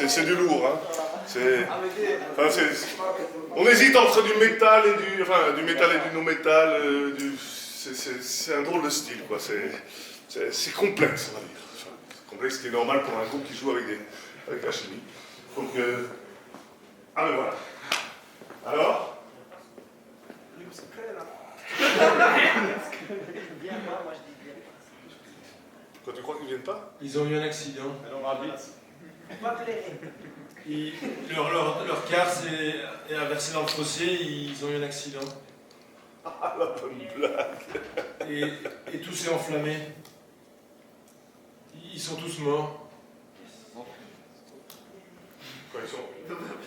C'est du lourd, hein. On hésite entre du métal et du non-métal. C'est un drôle de style, quoi. C'est complexe, on va dire. Enfin, c'est complexe, ce qui est normal pour un groupe qui joue avec la chimie. Donc, ah ben voilà. Alors? Quand tu crois qu'ils ne viennent pas? Ils ont eu un accident. Leur car est inversé dans le fossé, ils ont eu un accident. Ah, la bonne blague! Et tout s'est enflammé. Ils sont tous morts. Quoi,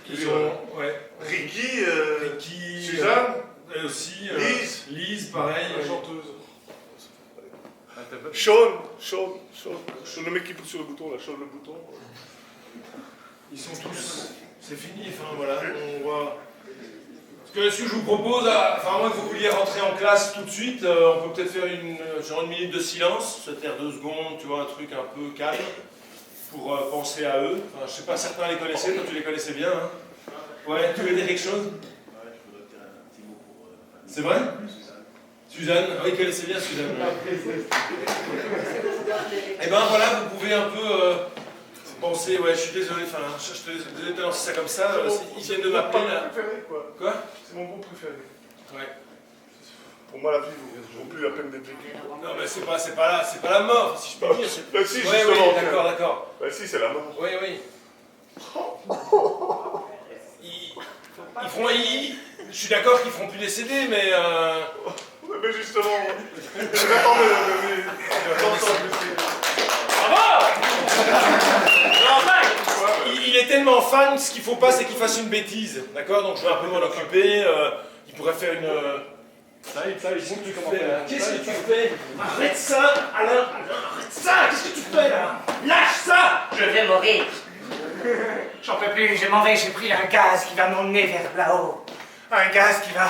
Ils sont... Ouais. Ricky, Suzanne, elle aussi. Lise, pareil. la chanteuse. Sean, le mec qui pousse sur le bouton, là, Sean le bouton. Ils sont tous... C'est fini, enfin voilà, on va... Parce que ce que je vous propose, enfin moi que vous vouliez rentrer en classe tout de suite, on peut peut-être faire une minute de silence, se taire 2 secondes, tu vois, un truc un peu calme, pour penser à eux. Enfin, je sais pas, certains les connaissaient, toi tu les connaissais bien, hein. Ouais, tu veux dire quelque chose? Ouais, je voudrais dire un petit mot pour... C'est vrai? Suzanne, ah oui, connaissez bien Suzanne. Et ben voilà, vous pouvez un peu penser, ouais, je suis désolé, enfin, je te désolé de lancer ça comme ça, ils viennent de m'appeler là. C'est mon groupe préféré, quoi. Quoi? C'est mon groupe préféré. Ouais. Pour moi, la vie vaut plus la peine d'être vécue. Non, mais c'est pas la mort, si je peux dire. Bah si, Ouais, justement. oui, d'accord. Bah si, c'est la mort. Oui. Je suis d'accord qu'ils feront plus des CD, mais... Mais justement, j'attendais. Il est tellement fan, ce qu'il faut pas, c'est qu'il fasse une bêtise, d'accord? Donc je vais un peu m'en occuper, il pourrait faire une... Qu'est-ce que tu fais? Arrête ça, Alain! Arrête ça! Qu'est-ce que tu fais là? Lâche ça! Je vais mourir. J'en peux plus, je m'en vais, j'ai pris un gaz qui va m'emmener vers là-haut. Un gaz qui va...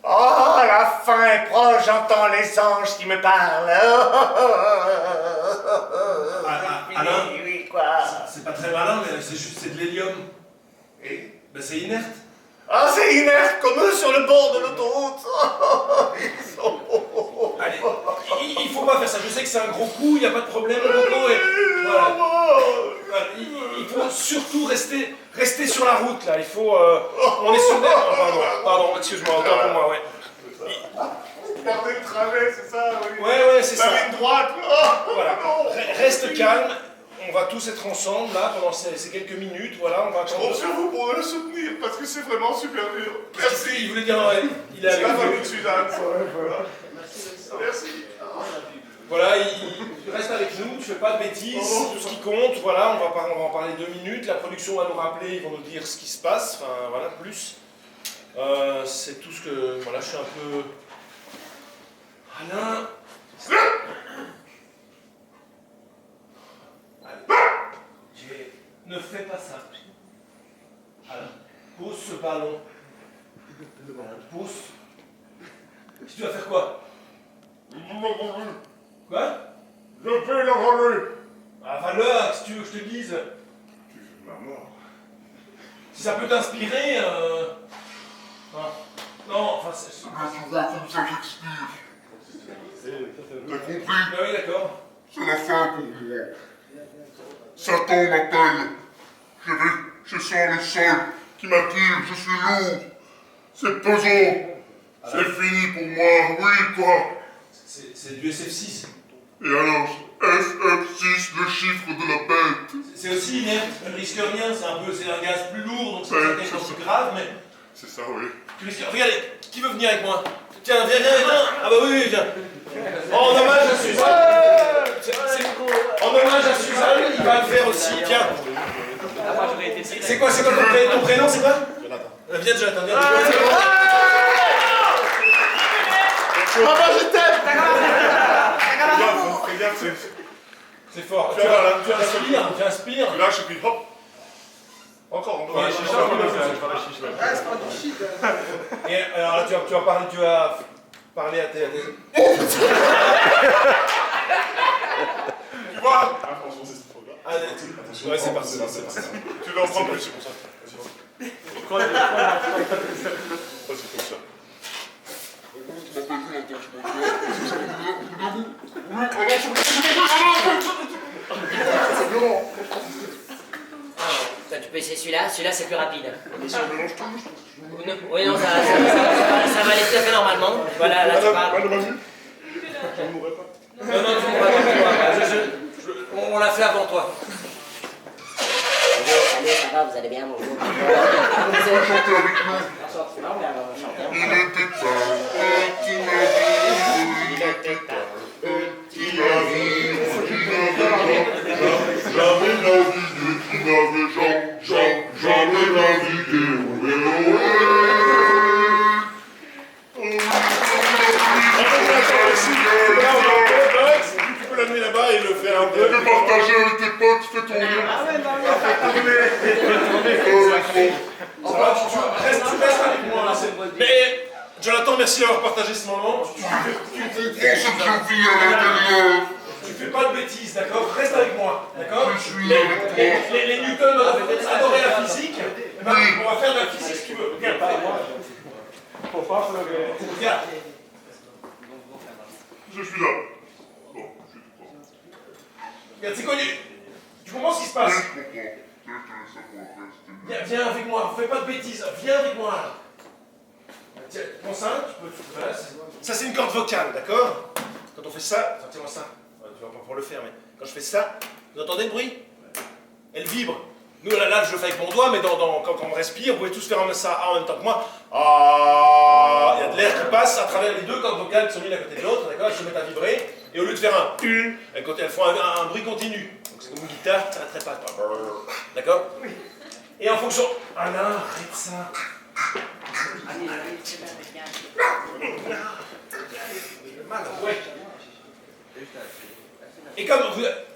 Oh, la fin est proche, j'entends les anges qui me parlent. Alain, oui, quoi? c'est pas très malin, mais c'est de l'hélium. Et Ben c'est inerte. Ah, c'est inerte comme eux sur le bord de l'autoroute. Allez, il faut pas faire ça, je sais que c'est un gros coup, il n'y a pas de problème, voilà. Il faut surtout rester sur la route là, il faut... on est sur des... Pardon, excuse-moi, autant pour moi, ouais. Garder le trajet, c'est ça, oui. Ouais, c'est ça. La ligne droite. Voilà. Reste calme, on va tous être ensemble là pendant ces quelques minutes, voilà, on va Je attendre. compte sur vous pour le soutenir, parce que c'est vraiment super dur. Merci. Il voulait dire, ouais, il est C'est avec la nous. famille de Suzanne, ça. Merci. Voilà, il reste avec nous, tu fais pas de bêtises, tout ce qui compte, voilà, on va en parler 2 minutes, la production va nous rappeler, ils vont nous dire ce qui se passe, enfin voilà, plus. C'est tout ce que, voilà, je suis un peu... Alain... Ne fais pas ça. Alain, pose ce ballon. Pose. Tu vas faire quoi? Quoi? Je vais le relever. Ah, va-le, qu'est-ce que tu veux que je te dise? Tu veux ma mort. Si ça peut t'inspirer, non, enfin, c'est... Tu vois comme ça j'expire. T'as compris? Ah oui, d'accord. C'est la fin pour moi. Satan m'appelle. Je sens le sol qui m'attire, je suis lourd. C'est pesant. C'est fini pour moi, oui quoi. C'est du SF6. Et alors, FF6, le chiffre de la bête. C'est aussi inerte, tu ne risques rien, c'est un gaz plus lourd, donc c'est Ouais, quelque chose c'est de ça. grave, mais... C'est ça, oui. Tu risques... Regardez, qui veut venir avec moi? Tiens, viens. Ah bah oui, viens. En hommage à Suzanne. En hommage à Suzanne, il va le faire aussi, tiens. C'est quoi ton prénom, c'est quoi? Jonathan. Viens, Jonathan, viens. Maman, je t'aime. Regarde, C'est fort. Tu inspires. tu lâches et puis hop. Encore, on Ouais, va C'est pas du shit. Et alors là, tu vas parler à tes... Tu vois? Ah, franchement, c'est ce truc-là. Allez, ouais, c'est parti. Tu dois en prendre plus, c'est pour ça. Vas-y, comme ça. Toi, tu peux essayer celui-là c'est plus rapide. Si on mélange tout, Oui, non, ça va aller tout à fait normalement. Voilà, là tu parles. Madame, vas-y. Je ne mourrai pas. Non, tu mourras pas. On l'a fait avant toi. Allez, ça va, vous allez bien, bonjour. On va chanter avec nous. Il était un petit navire, il était un petit navire qui n'avait jamais navigué, qui n'avait jamais navigué. Tu peux l'amener là-bas et le faire un peu. Tu peux partager avec tes potes, fais ton nom. Ça va, tu restes avec moi. Mais, Jonathan, merci d'avoir partagé ce moment. On se vie à l'intérieur. Tu fais pas de bêtises, d'accord? Reste avec moi, d'accord? Je suis avec toi. Les Newton adoraient la physique. Eh ben, on va faire de la physique si tu veux. Regarde. Regarde. Je suis là. Bon, je suis là. Regarde, c'est connu. Tu comprends ce qui se passe? Je comprends. Je te laisse ça pour après, s'il te plaît. Viens avec moi, fais pas de bêtises. Viens avec moi. Tiens, ton sein, tu peux. Voilà, ça, c'est une corde vocale, d'accord? Quand on fait ça, tiens-moi ça. Tu vas pas pouvoir le faire, mais quand je fais ça, vous entendez le bruit? Elle vibre. Nous, là, je le fais avec mon doigt, mais quand on respire, vous pouvez tous faire ça en même temps que moi. Ah, il y a de l'air qui passe à travers les deux cordes vocales qui sont mises à côté de l'autre, d'accord? Elles se mettent à vibrer, et au lieu de faire un elles font un bruit continu. Donc c'est comme une guitare, très pas. D'accord? Et en fonction. Alain, arrête ça. Mal, ouais. Et comme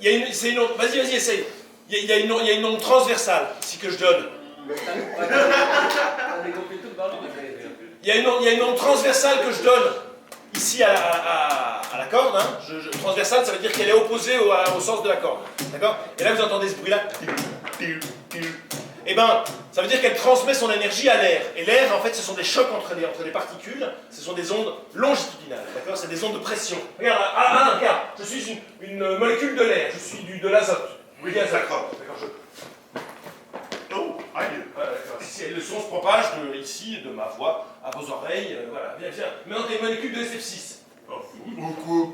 il y a une, c'est une onde, vas-y, essaye. Il y a une onde transversale, ici que je donne. Il y a une onde transversale que je donne ici à la corde. Hein. Transversale, ça veut dire qu'elle est opposée au sens de la corde. D'accord? Et là, vous entendez ce bruit-là. Eh ben, ça veut dire qu'elle transmet son énergie à l'air. Et l'air, en fait, ce sont des chocs entre des particules. Ce sont des ondes longitudinales. D'accord? C'est des ondes de pression. Regarde, regarde. Je suis une molécule de l'air. Je suis de l'azote. Oui, d'accord. Oh, aïe. Le son se propage ici, de ma voix, à vos oreilles. Voilà, viens. Maintenant, t'es une molécule de SF6. Oh, quoi?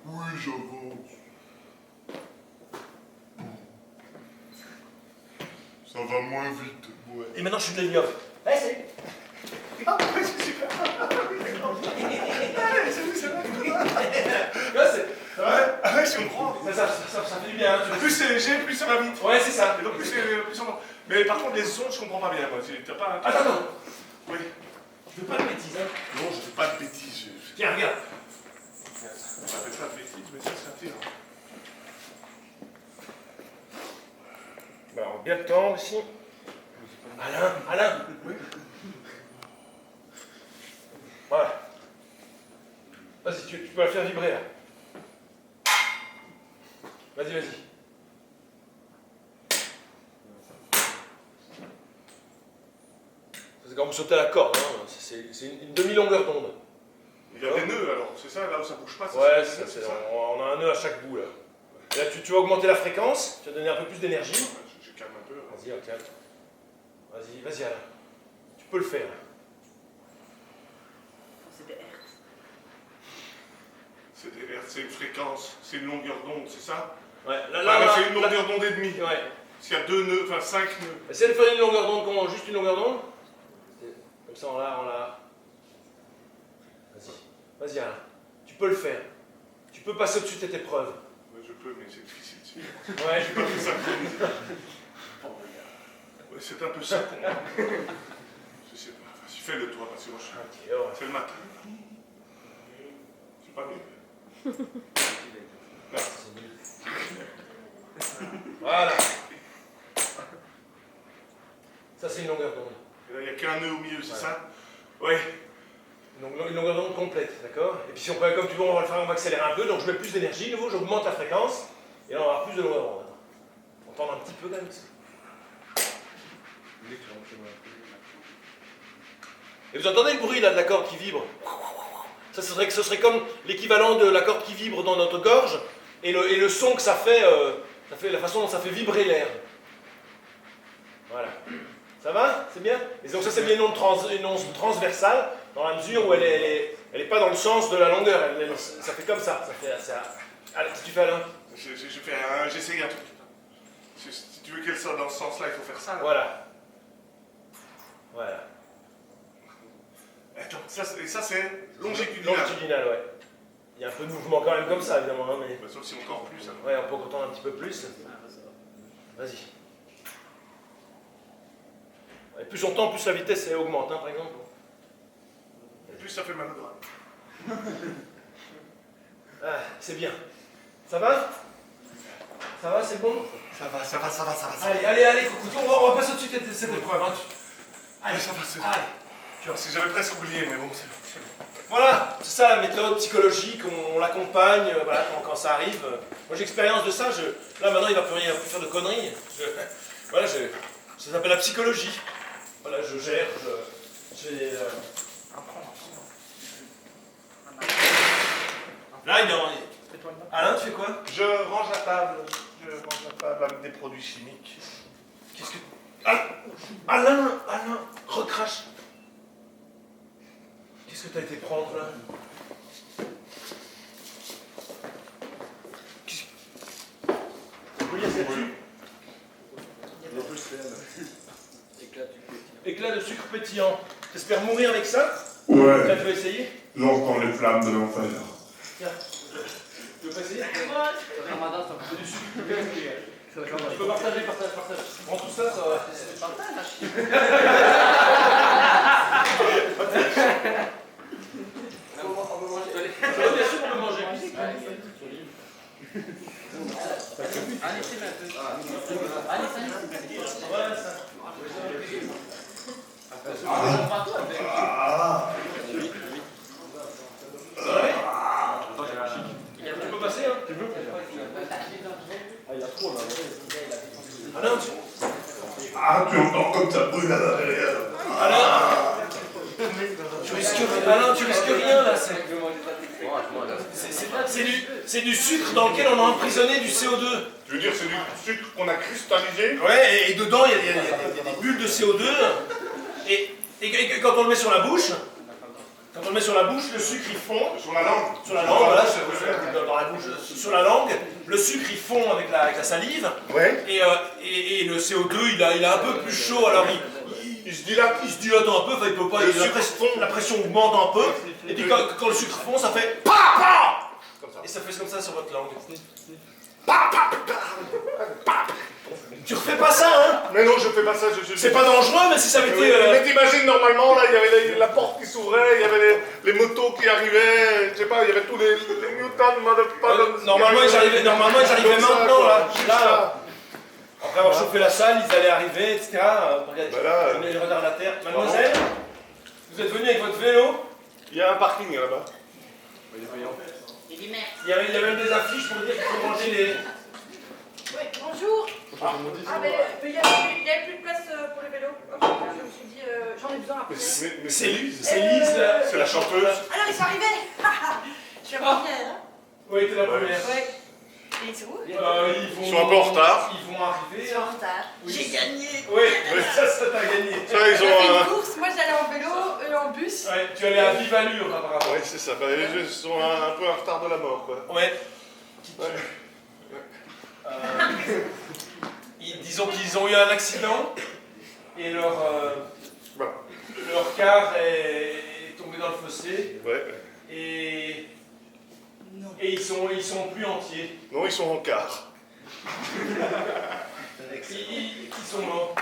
Oui, j'avance. Ça va moins vite. Ouais. Et maintenant, je suis de l'hélium. Ouais, salut. Ah, ouais, c'est super. Ah ouais, je comprends. Ça fait du bien. Hein, Plus c'est léger, plus ça va vite. Ouais, c'est ça. Et donc plus on... Mais par contre, les sons, je comprends pas bien. Moi. T'as pas... Attends. Oui. Je fais pas de bêtises, hein. Non, je fais pas de bêtises. Tiens, regarde. On fait pas de bêtises, mais ça fait. Ben, bien le temps aussi. Alain. Oui. Voilà. Vas-y, tu peux la faire vibrer là. Vas-y. C'est quand vous sautez à la corde, hein. C'est une demi-longueur d'onde. Il y a des nœuds alors, c'est ça, là où ça bouge pas. Ouais, c'est ça. On a un nœud à chaque bout là. Et là, tu vas augmenter la fréquence, tu vas donner un peu plus d'énergie. Je calme un peu. Vas-y, calme. Vas-y, Alain. Tu peux le faire. C'est des hertz. C'est des hertz, c'est une fréquence, c'est une longueur d'onde, c'est ça? Ouais, Là, c'est une longueur d'onde et demie. Ouais. Parce qu'il y a 2 nœuds, enfin 5 nœuds. Essaye de faire une longueur d'onde, juste une longueur d'onde. Comme ça, on l'a. Vas-y, Alain. Tu peux le faire. Tu peux passer au-dessus de cette épreuve. Ouais, je peux, mais c'est difficile. Ouais, J'ai pas fait ça. Ouais, c'est un peu ça pour moi. Je sais pas. Vas-y, fais-le toi, parce que moi je suis. C'est le matin. C'est pas bien. Voilà. Ça, c'est une longueur d'onde. Et là, il n'y a qu'un nœud au milieu, c'est ça? Ouais. Une longueur d'onde complète, d'accord? Et puis si on peut, comme tu veux, on va accélérer un peu, donc je mets plus d'énergie, de nouveau, j'augmente la fréquence, et là on va avoir plus de longueur d'onde. entendre un petit peu quand même. Et vous entendez le bruit là de la corde qui vibre? Ça, ce serait comme l'équivalent de la corde qui vibre dans notre gorge et le son que ça fait la façon dont ça fait vibrer l'air. Voilà. Ça va? C'est bien? Et donc ça c'est bien une onde transversale dans la mesure où elle est pas dans le sens de la longueur. Ça fait comme ça. Allez, qu'est-ce que tu fais Alain? J'essaye un truc. Si tu veux qu'elle sorte dans ce sens-là, il faut faire ça. Là. Voilà. Voilà. Attends, ça c'est longitudinal. Longitudinal, ouais. Il y a un peu de mouvement quand même comme ça, évidemment. Hein, mais... Sauf si encore plus. Alors. Ouais, on peut entendre un petit peu plus. Vas-y. Et plus on tend, plus la vitesse elle augmente, hein, par exemple. Et plus ça fait mal au bras. Ah, c'est bien. Ça va? Ça va, c'est bon? Ça va. Allez, coucou, on va passer au-dessus de cette épreuve. Hein. Allez, ça va, c'est bon. Allez. Parce que j'avais presque oublié, mais bon, c'est bon. Voilà, c'est ça la méthode psychologique, on l'accompagne, voilà, quand ça arrive. Moi j'ai l'expérience de ça, là maintenant il va plus faire de conneries. Voilà, ça s'appelle la psychologie. Voilà, je gère, Là, Alain, tu fais quoi? Je range la table. Avec des produits chimiques. Qu'est-ce que... Alain, recrache. Qu'est-ce que t'as été prendre là? Vous voyez ce dessus? Éclat de sucre pétillant. T'espères mourir avec ça? Ouais, Là, tu veux essayer? j'entends les flammes de l'enfer. Tiens. Tu veux pas essayer? Ramadan, c'est du sucre. Tu peux partager. Prends tout ça, ça va. Bien sûr, on peut manger. Tu peux passer, hein? Tu veux? Il y a trop là. Alain, Ah, tu entends comme ça brûle à l'intérieur. Alain, tu risques rien là. C'est du sucre dans lequel on a emprisonné du CO2. Tu veux dire, c'est du sucre qu'on a cristallisé? Ouais, et dedans il y a des bulles de CO2. Et quand on le met sur la bouche, le sucre il fond. Sur la langue. Sur la langue, voilà, dans la bouche, sur la langue, le sucre il fond avec la salive. Ouais. Et le CO2 il est un peu plus chaud, alors il se dilate un peu, enfin il peut pas. La pression augmente un peu. Et puis quand le sucre fond, ça fait pa. Et ça fait comme ça sur votre langue. Tu refais pas ça, hein? Mais non, je fais pas ça. C'est pas dangereux, mais si ça avait été. Mais t'imagines, normalement, là, il y avait la porte qui s'ouvrait, il y avait les motos qui arrivaient, je sais pas, il y avait tous les Newton, motherfuckers. Normalement, ils arrivaient maintenant, là. Après avoir chauffé la salle, ils allaient arriver, etc. Regardez, ils regardent la terre. Mademoiselle, vous êtes venue avec votre vélo? Il y a un parking là-bas. Il y avait même des affiches pour dire qu'il faut manger les... Oui, bonjour. Mais il n'y avait plus de place pour les vélos. Je me suis dit, j'en ai besoin après. Mais C'est Lise, là. C'est la chanteuse. Alors, ils sont arrivés. Je suis la première, hein? Oui, t'es la première. Ouais. Et ils sont où? Ils sont un peu en retard. Ils vont arriver. Ils sont en retard. Oui. J'ai gagné. Oui, ça t'as gagné. Ça, ils J'ai fait ont une course, moi j'allais en vélo, eux en bus. Ouais, tu allais à vive allure, apparemment. Ouais, c'est ça. Ils sont un peu en retard de la mort, quoi. Ouais. Disons qu'ils ont eu un accident et leur car est tombé dans le fossé. Ouais. Et ils sont plus entiers. Non, ils sont en quart. Ils sont morts.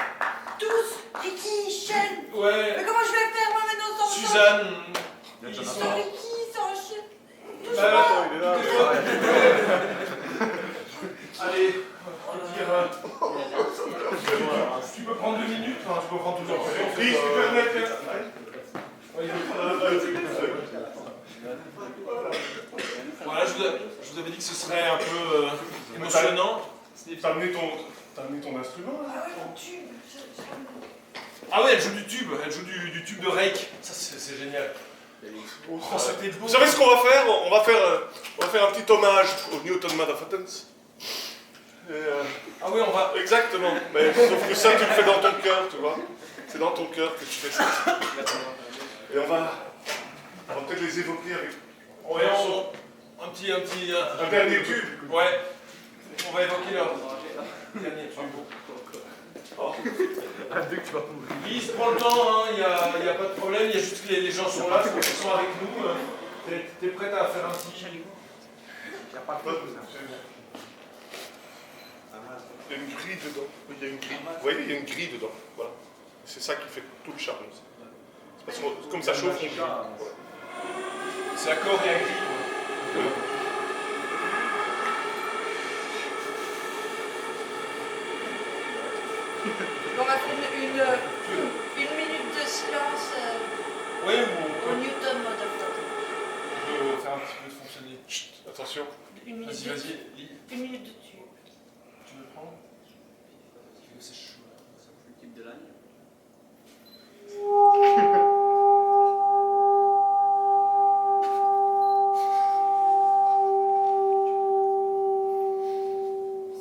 Tous. Ricky, Shane. Ouais. Mais comment je vais faire moi maintenant sans Suzanne. Ils Sans sont... Ricky, sans Shane. Tous Bah, morts. Il est là. Allez, on va dire... tu peux prendre 2 minutes, enfin, tu peux prendre tout le temps. Oui, tu peux mettre... Voilà, je vous avais dit que ce serait un peu émotionnant. T'as amené ton instrument là? Ah ouais, mon tube. Ah oui, elle joue du tube, elle joue du tube de Reik. Ça, c'est génial. Oh, c'était beau. Vous savez ce qu'on va faire? On va faire un petit hommage au Newton Motherfuckers. Ah oui, on va... Exactement. Mais sauf que ça, tu le fais dans ton cœur, tu vois. C'est dans ton cœur que tu fais ça. Et on va peut-être les évoquer avec Ouais, un dernier tube. Ouais. On va évoquer leur dernier tube. Lise, prends le temps, il n'y a pas de problème, il y a juste que les gens sont là, ils sont avec nous. T'es prête à faire un petit... Il y a pas de Il y a une grille dedans. Oui, il y a une grille. Vous voyez, il y a une grille dedans. Voilà. C'est ça qui fait tout le charme. C'est parce que comme ça chauffe, on grille. C'est accord et agri. On va faire une minute de silence Oui, au Newton Motherfucker. on peut faire un petit peu de fonctionner. Chut, attention. Vas-y, lis. Une minute de tube. Tu veux le prendre? C'est chaud. Le type de l'année.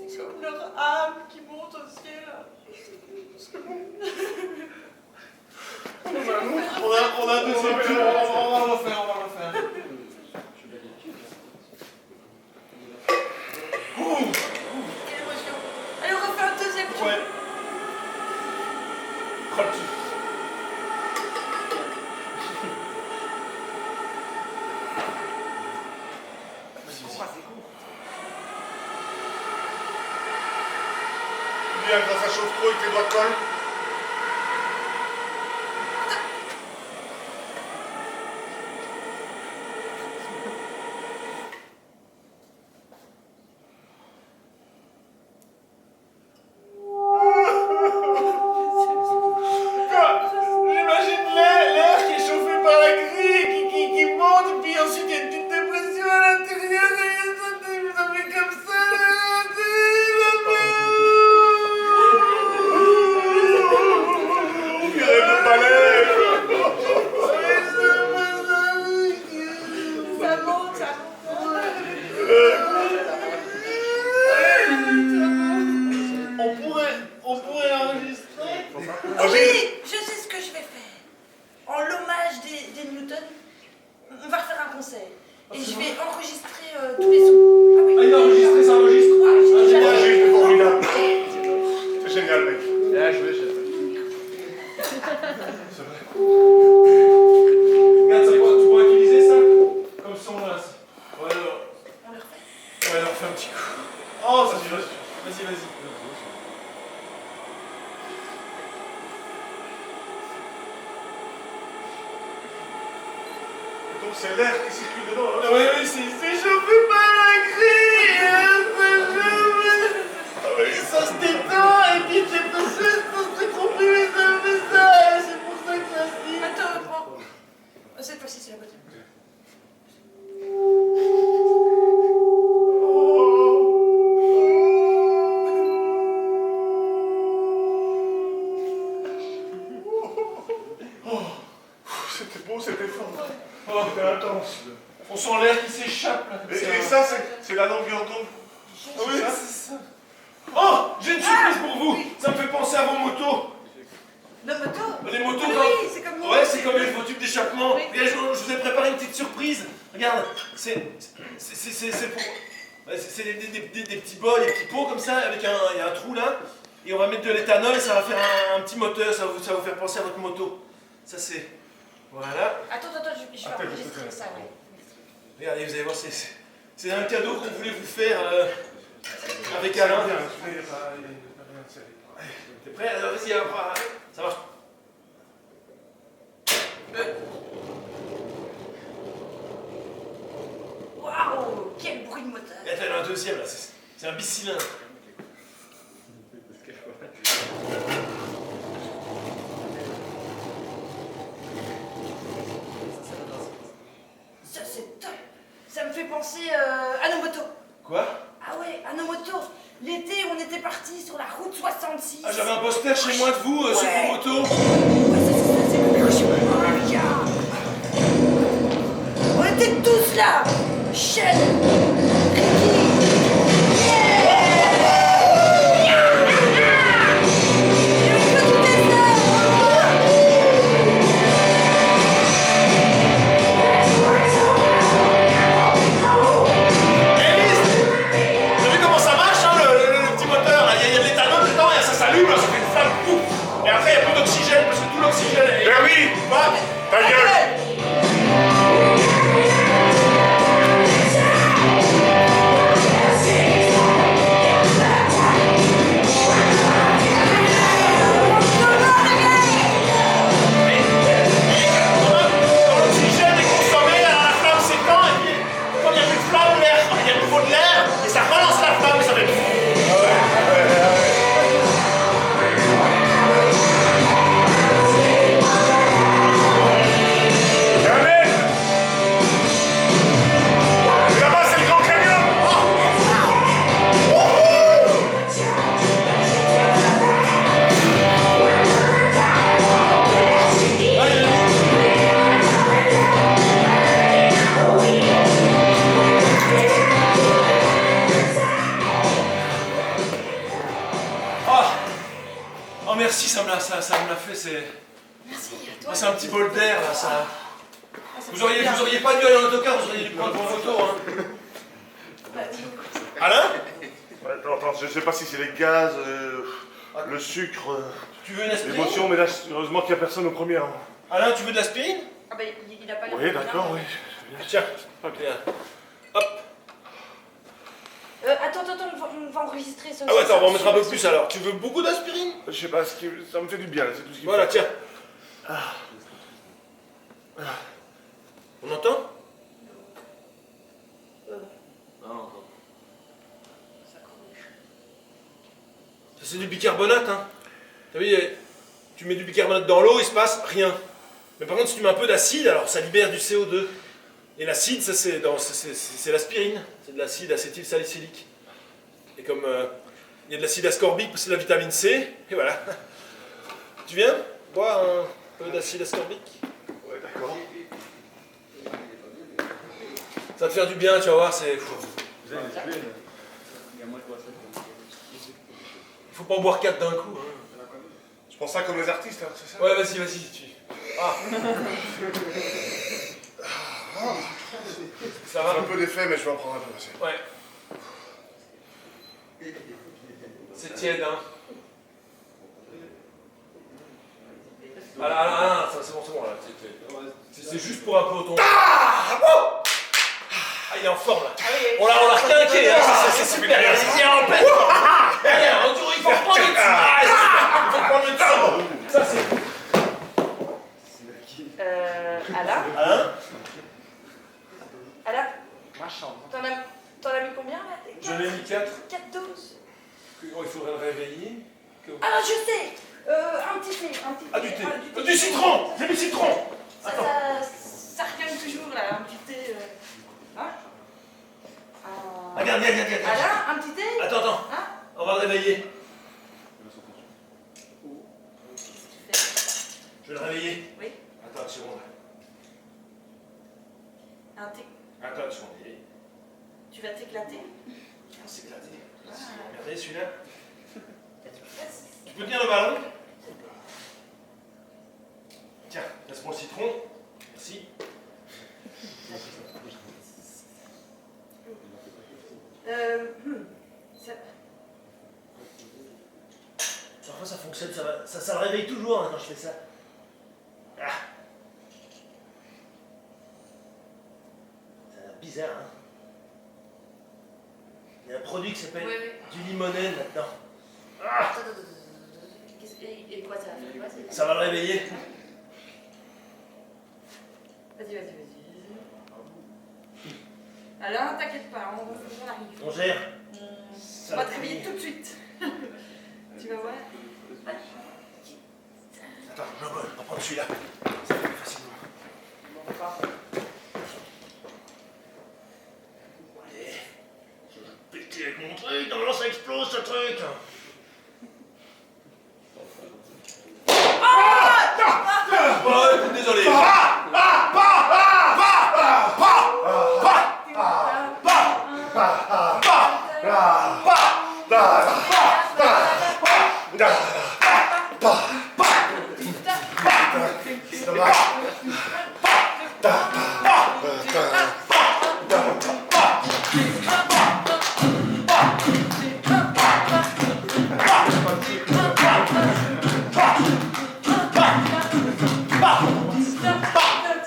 C'est comme leur âme qui monte au ciel. On a un deuxième tour, on va le refaire. Quelle émotion. Allez, on refait un deuxième tour. Ouais. Prends le tube. Bien, quand ça chauffe trop et que tes doigts collent. J'imagine l'air qui est chauffé par la grille, qui monte, puis ensuite il y a une petite dépression à l'intérieur, et ça fait comme ça. On dirait le balai. Ça monte, ça monte. On pourrait enregistrer. Oui, je sais ce que je vais faire. En l'hommage des Newton, on va refaire un concert. Et je vais enregistrer tous les sons. Ah oui. Ah, il a enregistré, ça enregistre. Ah, j'ai déjà Ah, fait. j'ai été formidable. C'est génial, mec. Regarde, tu pourras utiliser ça comme son là. Ouais, alors. On le refait. Ouais, alors fais un petit coup. Oh, ça suffit. Vas-y. Donc c'est l'air qui circule dedans. Hein. Oui, c'est chauffé par la grille. Ça se détend et puis c'est pas ça, c'est comprimé dans le visage. C'est pour ça que ça se dit. Attends, prends. Cette fois-ci, c'est la bonne. C'était beau, c'était fort. Oh, C'était intense. on sent l'air qui s'échappe là. Et ça, c'est la longueur d'onde. Ah oui, c'est ça. Oh, j'ai une surprise pour vous. Ça me fait penser à vos motos. Nos motos. Les motos, Ah quand- oui, c'est comme nous. Ouais, c'est comme vos tubes d'échappement. Oui. Regarde, je vous ai préparé une petite surprise. Regarde, c'est pour... ouais, c'est des petits bols, des petits pots comme ça, avec il y a un trou là. Et on va mettre de l'éthanol et ça va faire un petit moteur, ça va vous faire penser à votre moto. Ça c'est... Voilà. Attends, je vais enregistrer ça. Oui. Regardez, vous allez voir, c'est un cadeau qu'on voulait vous faire avec Alain. T'es prêt? Alors vas-y, ça marche. Waouh, quel bruit de moteur. Et attends, il y en a un deuxième là, c'est un bicylindre. Ça, c'est top. Ça me fait penser à nos motos. Quoi? Ah ouais, à nos motos. L'été, sur la route 66. Ah, j'avais un poster chez moi de vous, sur Ouais. vos motos. Ouais, c'est le cauchemar, les gars. On était tous là. Shell, Ricky. Ta gueule! L'oxygène est consommé, alors la flamme s'étend, et puis comme il n'y a plus de flamme, il y a de nouveau de l'air, et ça relance la flamme, et ça fait... Là-bas, c'est le Grand Canyon! Oh merci, ça me l'a fait, c'est... Merci à toi. C'est un petit bol d'air là, ça. Ah, ça Vous fait auriez bien. pas dû aller en autocar, vous auriez dû prendre vos photos, hein. Bah, Alain? Attends, je sais pas si c'est les gaz, le sucre, Tu veux une aspirine? l'émotion, mais là, heureusement qu'il n'y a personne au premier rang. Alain, tu veux de l'aspirine? Ah bah, il a pas l'air Oui, bien. d'accord, oui. Tiens, viens. Hop. Attends, on va enregistrer ce. Ah ouais, attends, on va en mettre un peu plus alors. Tu veux beaucoup d'aspirine? Je sais pas, ça me fait du bien, là, c'est tout ce qu'il Voilà, faut. tiens. On entend? Ça c'est du bicarbonate, hein. T'as vu, tu mets du bicarbonate dans l'eau, il se passe rien. Mais par contre, si tu mets un peu d'acide, alors ça libère du CO2. Et l'acide, ça c'est l'aspirine. C'est de l'acide acétylsalicylique. Et comme il y a de l'acide ascorbique, c'est de la vitamine C, et voilà. Tu viens boire un peu d'acide ascorbique? Ouais, d'accord. Ça va te faire du bien, tu vas voir, c'est... Il faut pas en boire 4 d'un coup. Hein. Je pense ça comme les artistes, hein, c'est ça? Ouais, vas-y. Ah. Ça J'ai va? un peu d'effet, mais je vais en prendre un peu aussi. Ouais. C'est tiède, hein. Ah, c'est bon, là. C'est juste pour un peu au ton. Ah, il est en forme, là. On l'a requinqué, hein. C'est super. Il est en pleine forme. Regarde, il faut prendre le dessus. Il faut prendre le dessus. Ça, c'est... Alain? Hein? Alain? Ma chambre. T'en as mis combien là? J'en ai mis 4. 4 doses. Oh, il faudrait le réveiller. Ah non, je sais. Un petit thé. Ah, du thé. Du citron. J'ai mis citron. Ça revient toujours là, un petit thé. Hein? Regarde, viens. Alain, un petit thé? Attends. Hein? On va le réveiller. Qu'est-ce qu'il fait? Je vais le réveiller. Oui. Attends une seconde. Un thé. Attends une seconde. Tu vas t'éclater? On s'est éclaté. Regardez celui-là. Tu peux tenir le ballon? Tiens, laisse-moi le citron. Merci. Parfois ça fonctionne, ça le réveille toujours hein, quand je fais ça. Ah. Ça a l'air bizarre, hein. Il y a un produit qui s'appelle du limonène là-dedans. Ah. Et quoi ça va faire quoi? Ça va le réveiller. Vas-y. Alain, t'inquiète pas, on arrive. On gère. On va te réveiller tout de suite. Tu vas voir. Attends, on va prendre celui-là. Ça va plus facilement. Allez. Je vais péter avec mon truc, normalement ça explose ce truc. Ça va.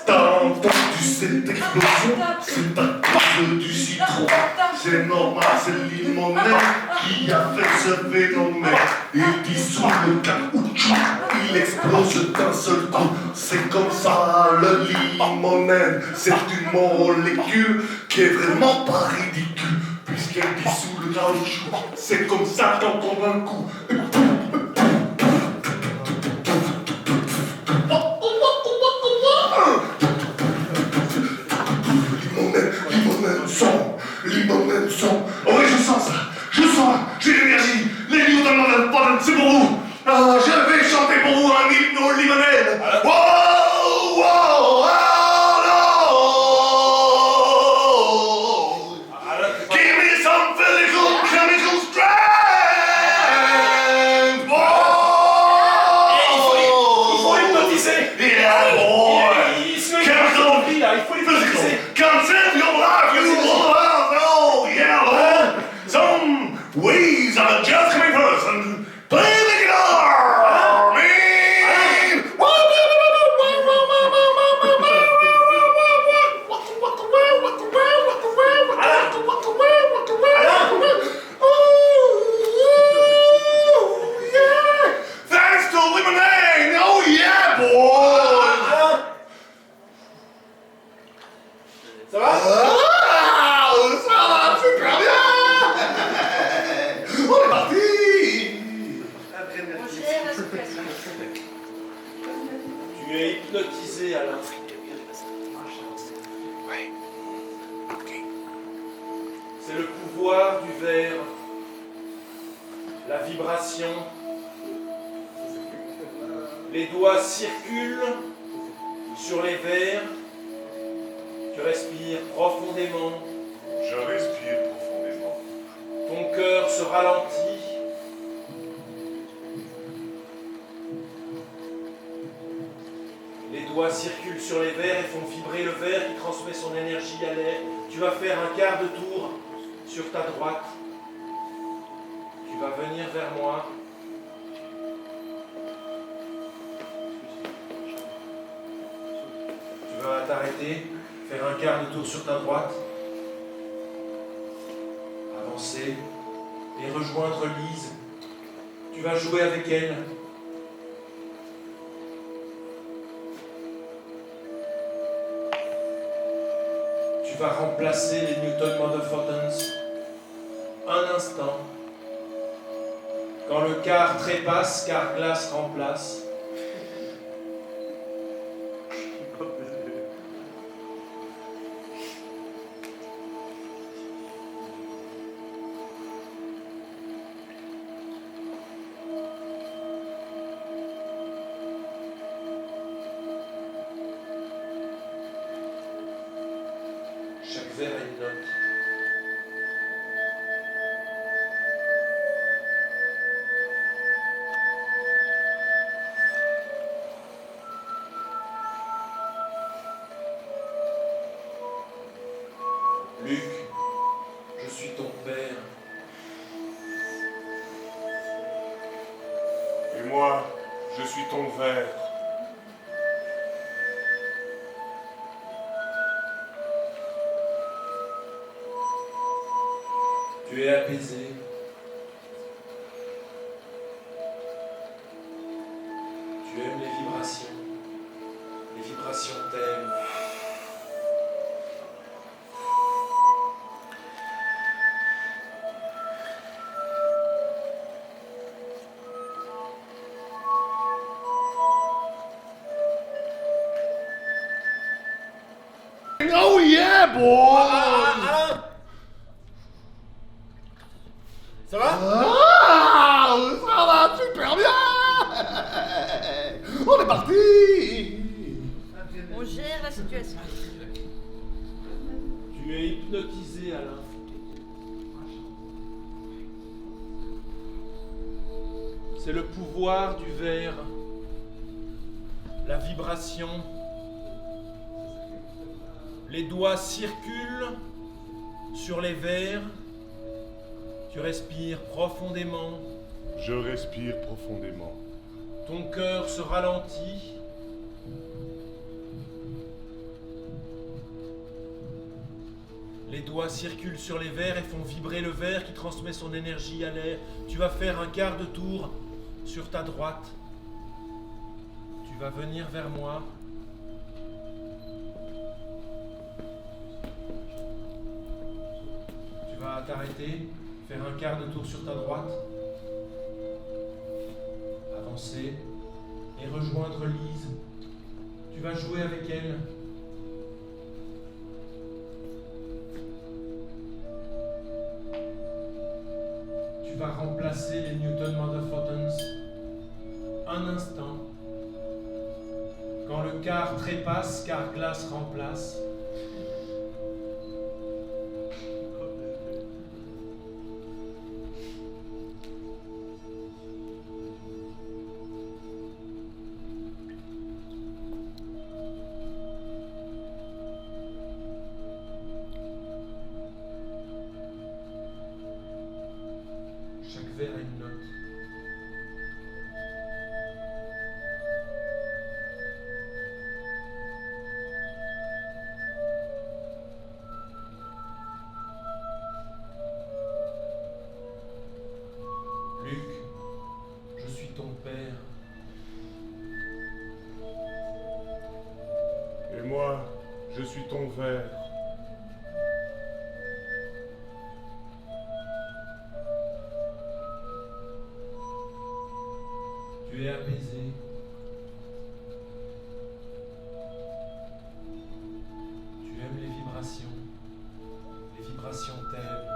T'as entendu cette explosion? C'est à cause du citron. C'est normal, c'est limonène qui a fait ce phénomène. Il dissout le caoutchouc, il explose d'un seul coup. C'est comme ça le limonène. C'est une molécule qui est vraiment pas ridicule, puisqu'elle dissout le caoutchouc. C'est comme ça qu'en prend un coup. Limonène son. Oh oui, je sens ça. Je sens. J'ai l'énergie. Les Newton Madden, c'est pour vous. Ah, je vais chanter pour vous un hymne limonène. Wow, wow, oh, no. Give me some physical, chemical strength. Oh, Il faut hypnotiser. yeah, boy. Il se met là, il faut l'hypnotiser. Come save your life, you will have, oh yeah, some ways are just coming first and play the guitar, man. Oh, yeah. Thanks to Lemonade, oh yeah, boy. Ça va? Ah, ça va super bien. On est parti. On gère la situation. Tu es hypnotisé, Alain. C'est le pouvoir du verre, la vibration. Les doigts circulent sur les verres. Tu respires profondément. Je respire profondément. Ton cœur se ralentit. Les doigts circulent sur les verres et font vibrer le verre qui transmet son énergie à l'air. Tu vas faire un quart de tour sur ta droite. Tu vas venir vers moi. Tu vas t'arrêter, faire un quart de tour sur ta droite. Avancer et rejoindre Lise. Tu vas jouer avec elle. Tu vas remplacer les Newton Motherfuckers un instant. Quand le quart trépasse, car glace remplace. Chaque verre a une note. Luc, je suis ton père. Et moi, je suis ton verre. Tu es apaisé. Tu aimes les vibrations. Les vibrations t'aiment. Oh yeah, boy. Ça va? Ah, ça va super bien. On est parti. On gère la situation. Tu es hypnotisé, Alain. C'est le pouvoir du verre. La vibration. Les doigts circulent sur les verres. Tu respires profondément. Je respire profondément. Ton cœur se ralentit. Les doigts circulent sur les verres et font vibrer le verre qui transmet son énergie à l'air. Tu vas faire un quart de tour sur ta droite. Tu vas venir vers moi. Tu vas t'arrêter, faire un quart de tour sur ta droite. Avancer et rejoindre Lise. Tu vas jouer avec elle. Tu vas remplacer les Newton Motherphotons un instant. Quand le quart trépasse, car glace remplace. Chaque verre a une note. Luc, je suis ton père. Et moi, je suis ton verre. Tu es apaisé. Tu aimes les vibrations. Les vibrations t'aiment.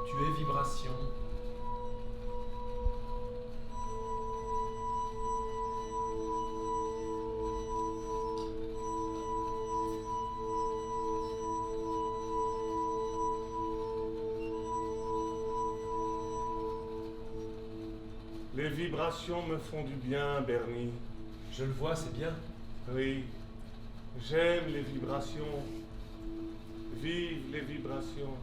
Tu es vibration. Les vibrations me font du bien, Bernie. Je le vois, c'est bien. Oui, j'aime les vibrations. Vive les vibrations.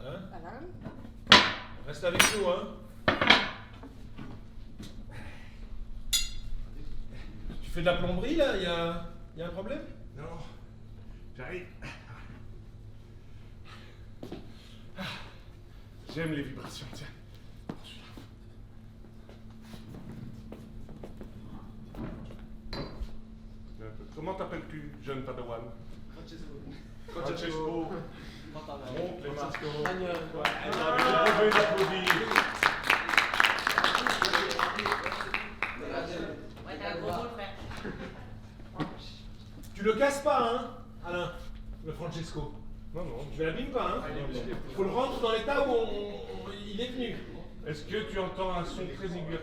Alain, reste avec nous, hein. Tu fais de la plomberie, là? Il y a un problème? Non, j'arrive. J'aime les vibrations, tiens. Comment t'appelles-tu, jeune padawan? Francesco. Montre les masques. Vous pouvez l'applaudir. Ouais, t'as un gros rôle, frère. Tu le casses pas, hein, Alain, le Francesco. Non, non. Tu l'abîmes pas, hein. Faut le rendre dans l'état où il est venu. Est-ce que tu entends un son très aigu?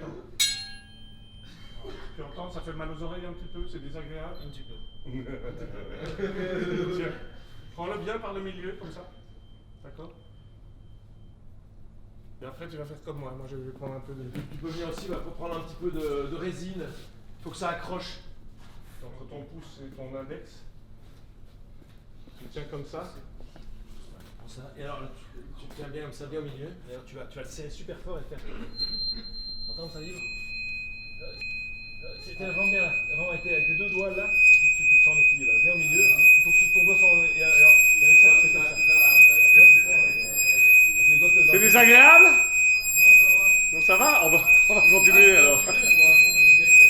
Tu entends, ça fait mal aux oreilles un petit peu, c'est désagréable? Un petit peu. Tiens, prends-le bien par le milieu, comme ça. D'accord? Et après, tu vas faire comme moi. Moi, je vais prendre un peu de... Tu peux venir aussi, pour prendre un petit peu de résine. Faut que ça accroche. Entre ton pouce et ton index. Tu tiens comme ça. Pour ça. Et alors, tu tiens bien comme ça, bien au milieu. D'ailleurs, tu vas le serrer super fort et le faire. Entends, ça vibre? C'était vraiment bien là. Vraiment avec tes deux doigts là. Tu le sens en équilibre. Viens au milieu. Il faut que ton doigt soit. Et avec ça, tu fais comme ça. D'accord? Avec les doigts que C'est désagréable? Non, ça va? On va continuer alors.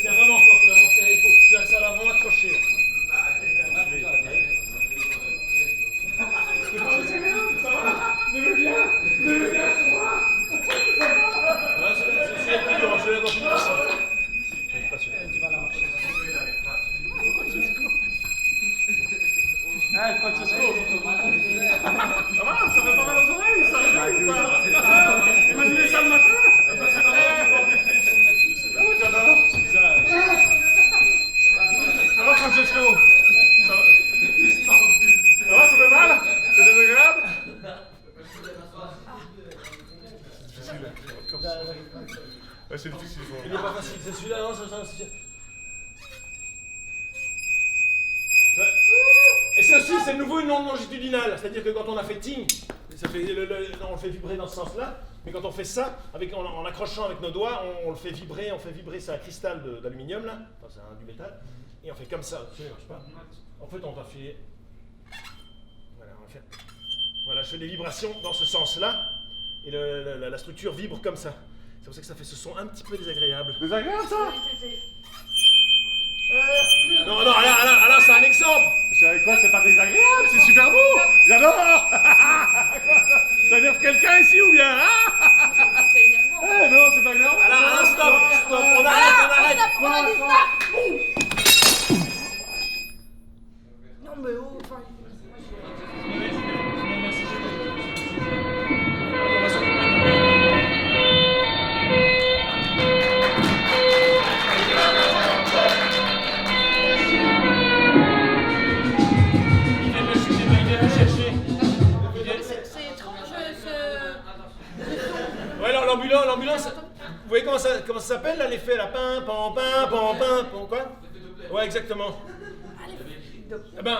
C'est vraiment fort, c'est vraiment serré. Tu as ça là vraiment accroché. C'est pas désagréable, ça va? Levez bien, c'est moi. C'est plus dur, je vais continuer. Pas sûr. Tu vas la marcher. Francesco. Ça va? Ça fait pas mal aux oreilles, ça réveille ou pas? Imaginez ça le matin? J'adore. Ça va, Francesco? Ça va, ça fait mal? C'est désagréable? C'est difficile, comme ça. Ouais, c'est difficile. Il est pas facile, c'est celui-là, non, c'est. Et c'est aussi, c'est de nouveau une onde longitudinale, c'est-à-dire que quand on a fait ting, ça fait on le fait vibrer dans ce sens-là, mais quand on fait ça, en accrochant avec nos doigts, on le fait vibrer, c'est un cristal d'aluminium là, enfin, c'est du métal, et on fait comme ça, ça marche pas. En fait, on va faire, voilà, je fais des vibrations dans ce sens-là, et la structure vibre comme ça. C'est pour ça que ça fait ce son un petit peu désagréable. Désagréable, ça? Non, Alain, c'est un exemple. C'est quoi, c'est pas désagréable, c'est super beau. J'adore. Ça énerve quelqu'un ici ou bien, hein? C'est énervant. Eh non, c'est pas énervant. Alain, stop, on arrête. On a dit stop. Non mais oh, enfin... C'est étrange Ouais, l'ambulance, vous voyez comment ça s'appelle là, l'effet là, pam, quoi? Ouais, exactement. Eh ben,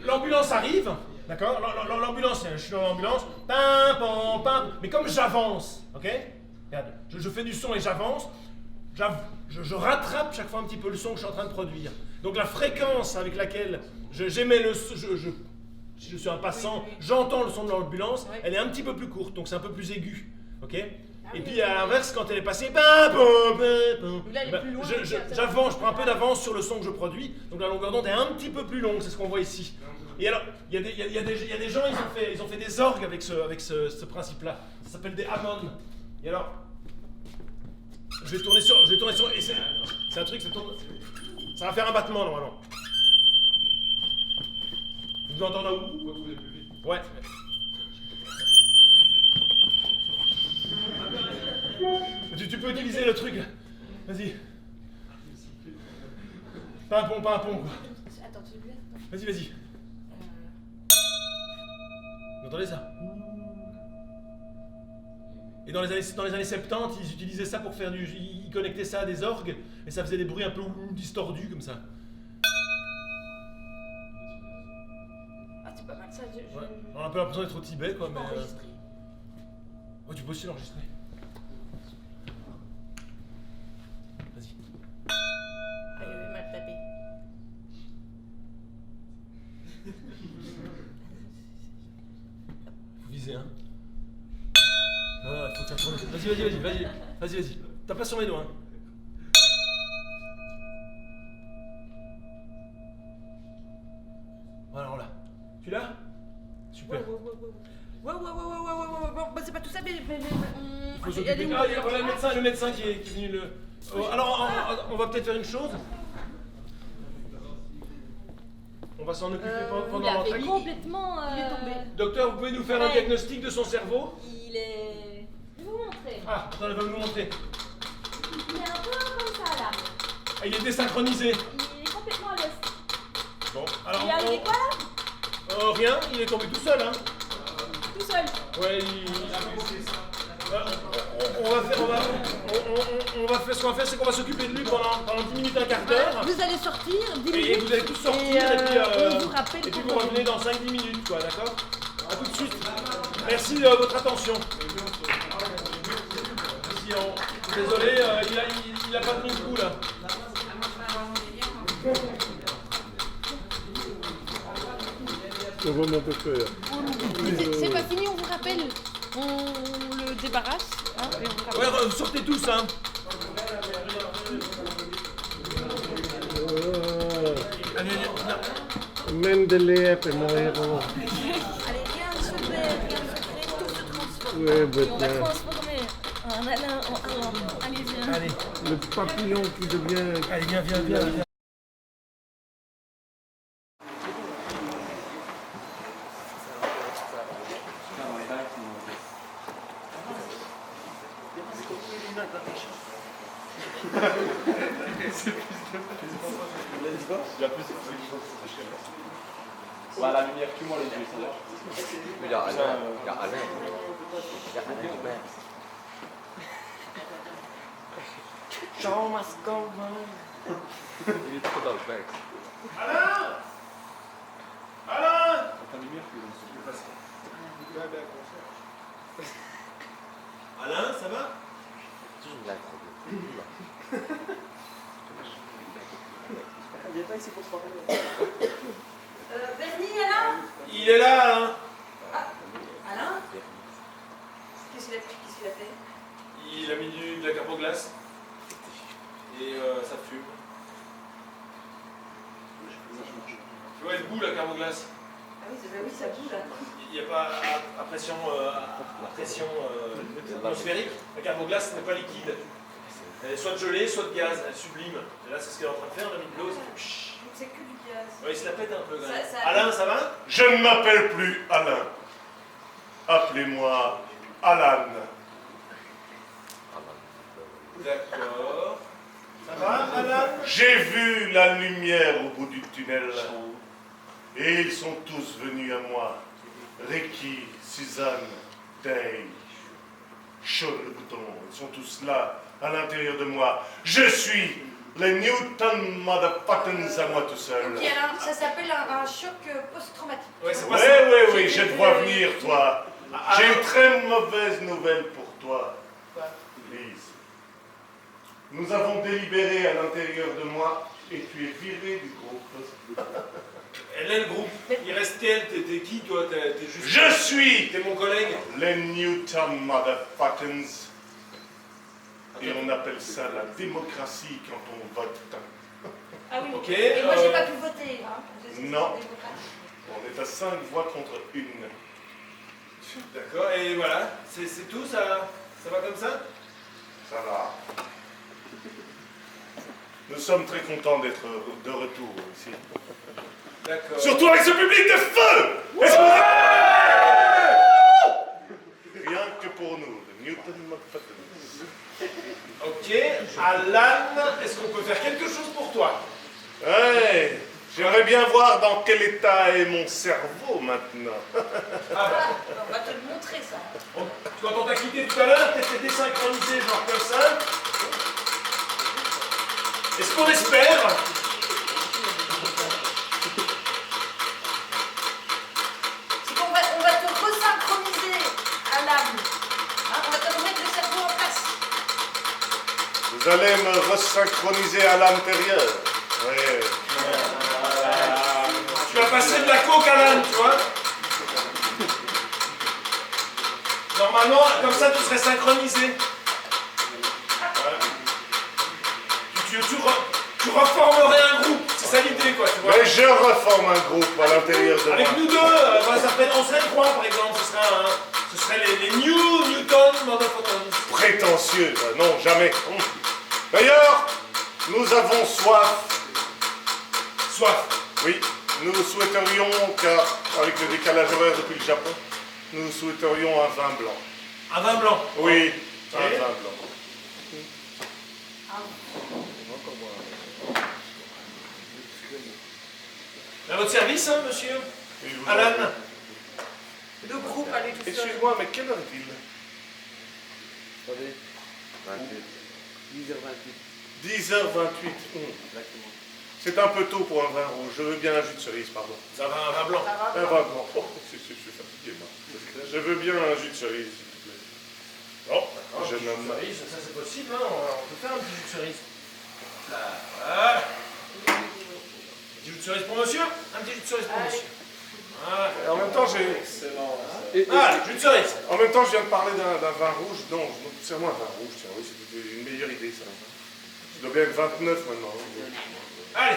l'ambulance arrive, d'accord? L'ambulance, je suis dans l'ambulance, pam, mais comme j'avance, ok? Regarde, je fais du son et j'avance, je rattrape chaque fois un petit peu le son que je suis en train de produire. Donc la fréquence avec laquelle j'émets le son, si je suis un passant, j'entends le son de l'ambulance, elle est un petit peu plus courte, donc c'est un peu plus aigu, ok? Et puis à l'inverse, quand elle est passée, j'avance, je prends un peu d'avance sur le son que je produis, donc la longueur d'onde est un petit peu plus longue, c'est ce qu'on voit ici. Et alors, il y a des gens, ils ont fait des orgues avec ce principe-là, ça s'appelle des Hammond. Et alors, je vais tourner sur, et c'est un truc, ça va faire un battement normalement. Vous l'entendez où? Ouais. Tu peux utiliser le truc là. Vas-y. Pas un pont, quoi. Attends, tu veux? Vas-y. Vous entendez ça? Et dans les années 70, ils utilisaient ça pour faire ils connectaient ça à des orgues, et ça faisait des bruits un peu distordus comme ça. Ah, c'est pas mal ça, Ouais. On a un peu l'impression d'être au Tibet, quoi, mais... enregistrer. Ouais, tu peux aussi l'enregistrer. Vas-y. Ah, il avait mal tapé. Faut viser, hein. Non, il faut faire tourner. Vas-y. T'as pas sur mes doigts, hein. Voilà, là. Tu l'as? Super. Ouais. Bon, bah c'est pas tout ça, mais Faut il y a des s'occuper. Ah, voilà le médecin qui est venu le... alors, on va peut-être faire une chose. On va s'en occuper pendant l'entrée. Complètement. Il est tombé. Docteur, vous pouvez nous faire un diagnostic de son cerveau? Il est. Je vais vous montrer. Ah, attends, elle va nous montrer. Il est un peu comme ça là. Ah, il est désynchronisé. Il est complètement à l'est. Bon, alors... Il est arrivé quoi là? Rien, il est tombé tout seul, hein. Tout seul. Ouais, on va faire ce qu'on va faire, c'est qu'on va s'occuper de lui pendant 10 minutes, un quart d'heure. Vous allez sortir, 10 minutes. Et vous allez tous sortir, on vous rappelle et puis vous pour revenez dans 5-10 minutes, quoi, d'accord? A tout de suite. Merci de votre attention. Désolé, il a pas tenu le coup, là. C'est pas fini, on vous rappelle. On le débarrasse. Hein, et on vous rappelle. Ouais, sortez tous, hein. Mendeleev est mon héros. Allez, rien de secret, tout se transforme. Oui, Et bah on va tiens. transformer un Alain en Alain. Allez, viens. Allez, Le papillon qui devient... allez, viens. bien plus, c'est ceux qui sont chez moi. Bah, la lumière, tue-moi les yeux, ça va. Il y a Alain. Il y a Alain. Il y a Alain Hubert. Show must go on. Il est trop dans le bec. Alain! Alain! Ta lumière, tu es facile. Alain, ça va? C'est une blague. Bernie, Alain? Il est là, Alain! Alain? Qu'est-ce qu'il a fait? Il a mis de la carboglace. Et ça fume. Tu vois, elle boue la carboglace. Ah oui, ça boue là. Il n'y a pas à pression atmosphérique. La carboglace n'est pas liquide. Elle est soit de gelée, soit de gaz. Elle sublime. Et là, c'est ce qu'elle est en train de faire. On a mis de l'eau. Ça fait... Donc c'est que du gaz. Ouais, il se la pète un peu quand même. Ça- Alain, ça va? Je ne m'appelle plus Alain. Appelez-moi Alan. D'accord. Ça va, Alain? J'ai vu la lumière au bout du tunnel. Et ils sont tous venus à moi. Ricky, Suzanne, Dave, Sean le bouton. Ils sont tous là, à l'intérieur de moi. Je suis le Newton Motherfuckers à moi tout seul. Ok, Alain, ça s'appelle un choc post-traumatique. Ouais, c'est Oui, pas ça. oui, je te vois venir, toi. J'ai une très mauvaise nouvelle pour toi, Lise. Nous avons délibéré à l'intérieur de moi et tu es viré du groupe. Elle est le groupe. Il reste quel? T'es qui, toi? T'es juste... Je suis T'es mon collègue? le Newton Motherfuckers. Et on appelle ça la démocratie quand on vote. Ah oui. Ok, Et moi, j'ai pas pu voter. Hein. Je sais que Non. c'est démocratique. On est à 5 voix contre 1. D'accord, et voilà. C'est tout, ça va comme ça? Ça va. Nous sommes très contents d'être de retour ici. D'accord. Surtout avec ce public de feu! Est-ce que rien que pour nous, le Newton Motherfuckers. Ok, Alan, est-ce qu'on peut faire quelque chose pour toi? Ouais, j'aimerais bien voir dans quel état est mon cerveau maintenant. Ah bah, On va te le montrer, ça. quand on t'a quitté tout à l'heure, t'étais désynchronisé, genre comme ça. Est-ce qu'on espère? C'est qu'on va te resynchroniser à l'âme. Hein, on va te remettre le cerveau en place. Vous allez me resynchroniser à l'intérieur. Ouais. Tu vas passer de la coke, Alan, tu vois? Normalement, comme ça, tu serais synchronisé. Tu reformerais un groupe, c'est ça l'idée, quoi, tu vois? Mais je reforme un groupe à l'intérieur de moi. Avec nous deux, on serait trois, par exemple, ce serait les Newton Motherfuckers. Prétentieux, non, jamais. D'ailleurs, nous avons soif. Soif. Oui, nous souhaiterions, car avec le décalage horaire depuis le Japon, nous souhaiterions un vin blanc. Un vin blanc. Oui, Ok. un vin blanc. À votre service, hein, monsieur Et je vous en Alan. prie. Le groupe, allez tout seul. Excuse-moi, mais quelle heure est-il? Attendez. 28. 10h28. 10h28. Exactement. C'est un peu tôt pour un vin rouge. Je veux bien un jus de cerise, pardon. Ça va, un vin blanc. Ça va, Un vin blanc. Oh, je suis fatigué, moi. Je veux bien un jus de cerise, s'il te plaît. Bon, Jeune homme. cerise, ça c'est possible, hein, on peut faire un petit jus de cerise. Voilà. Un petit jus de cerise pour monsieur. Un petit jus de cerise pour monsieur. Voilà. Et en même temps, Ah, jus de cerise. En même temps, je viens de parler d'un vin rouge. Non, c'est moi un vin rouge, tiens. Oui, c'était une meilleure idée, ça. Je dois bien être 29 maintenant. Allez,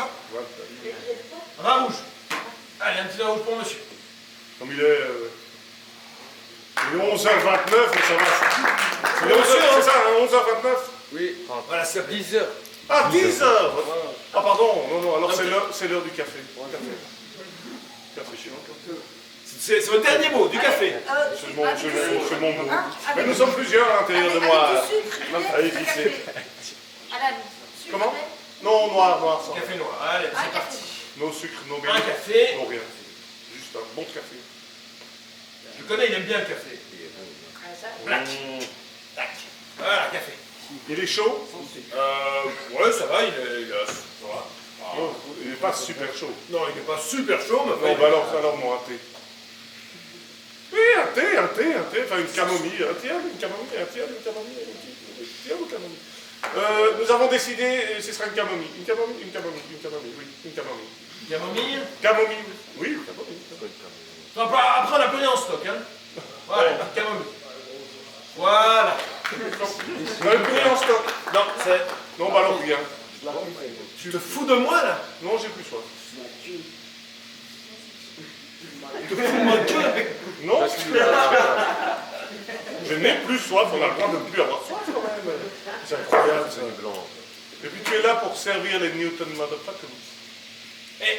hop, 29. un vin rouge. Allez, un petit vin rouge pour monsieur. Comme il est 11h29, mais ça va. C'est 11h, c'est ça, hein, 11h29? Oui, Voilà, c'est 10h. Ah, 10h! Ah, pardon, non, alors c'est l'heure du café. Café chez moi. C'est votre dernier mot, du café. C'est mon mot. Hein, Mais avec- nous sommes plusieurs à l'intérieur de moi. Avec du sucre, Allez, du vite, café. Alan, sucre, Comment? Non, noir, sans. Café noir. Allez, Un c'est parti. café. No sucre, no Un milk. café. Non, rien. Juste un bon café. Je le connais, il aime bien le café. Ah, ça. Black. Tac. Voilà, café. Il est chaud? Ouais, ça va, il va. Non, il n'est pas super chaud. Non, il n'est pas super chaud, mais Non, bah alors moi, un thé. Oui, un thé, enfin une camomille, un tiers, une camomille, un tiers, une camomille, un tiers ou camomille. Nous avons décidé, ce sera une camomille, oui, une camomille. Camomille. Camomille, oui, une camomille. Après, on n'a plus rien en stock, hein. Voilà, une petite camomille. Voilà. Plus en stock. Non, c'est... Non, bah alors rien. Tu te fous de moi, là? Non, j'ai plus soif. Tu te fous de moi de gueule? Non, je n'ai plus soif, on a le droit de ne plus avoir soif quand même. C'est incroyable, ça. Et puis tu es là pour servir les Newton motherfuckers. Et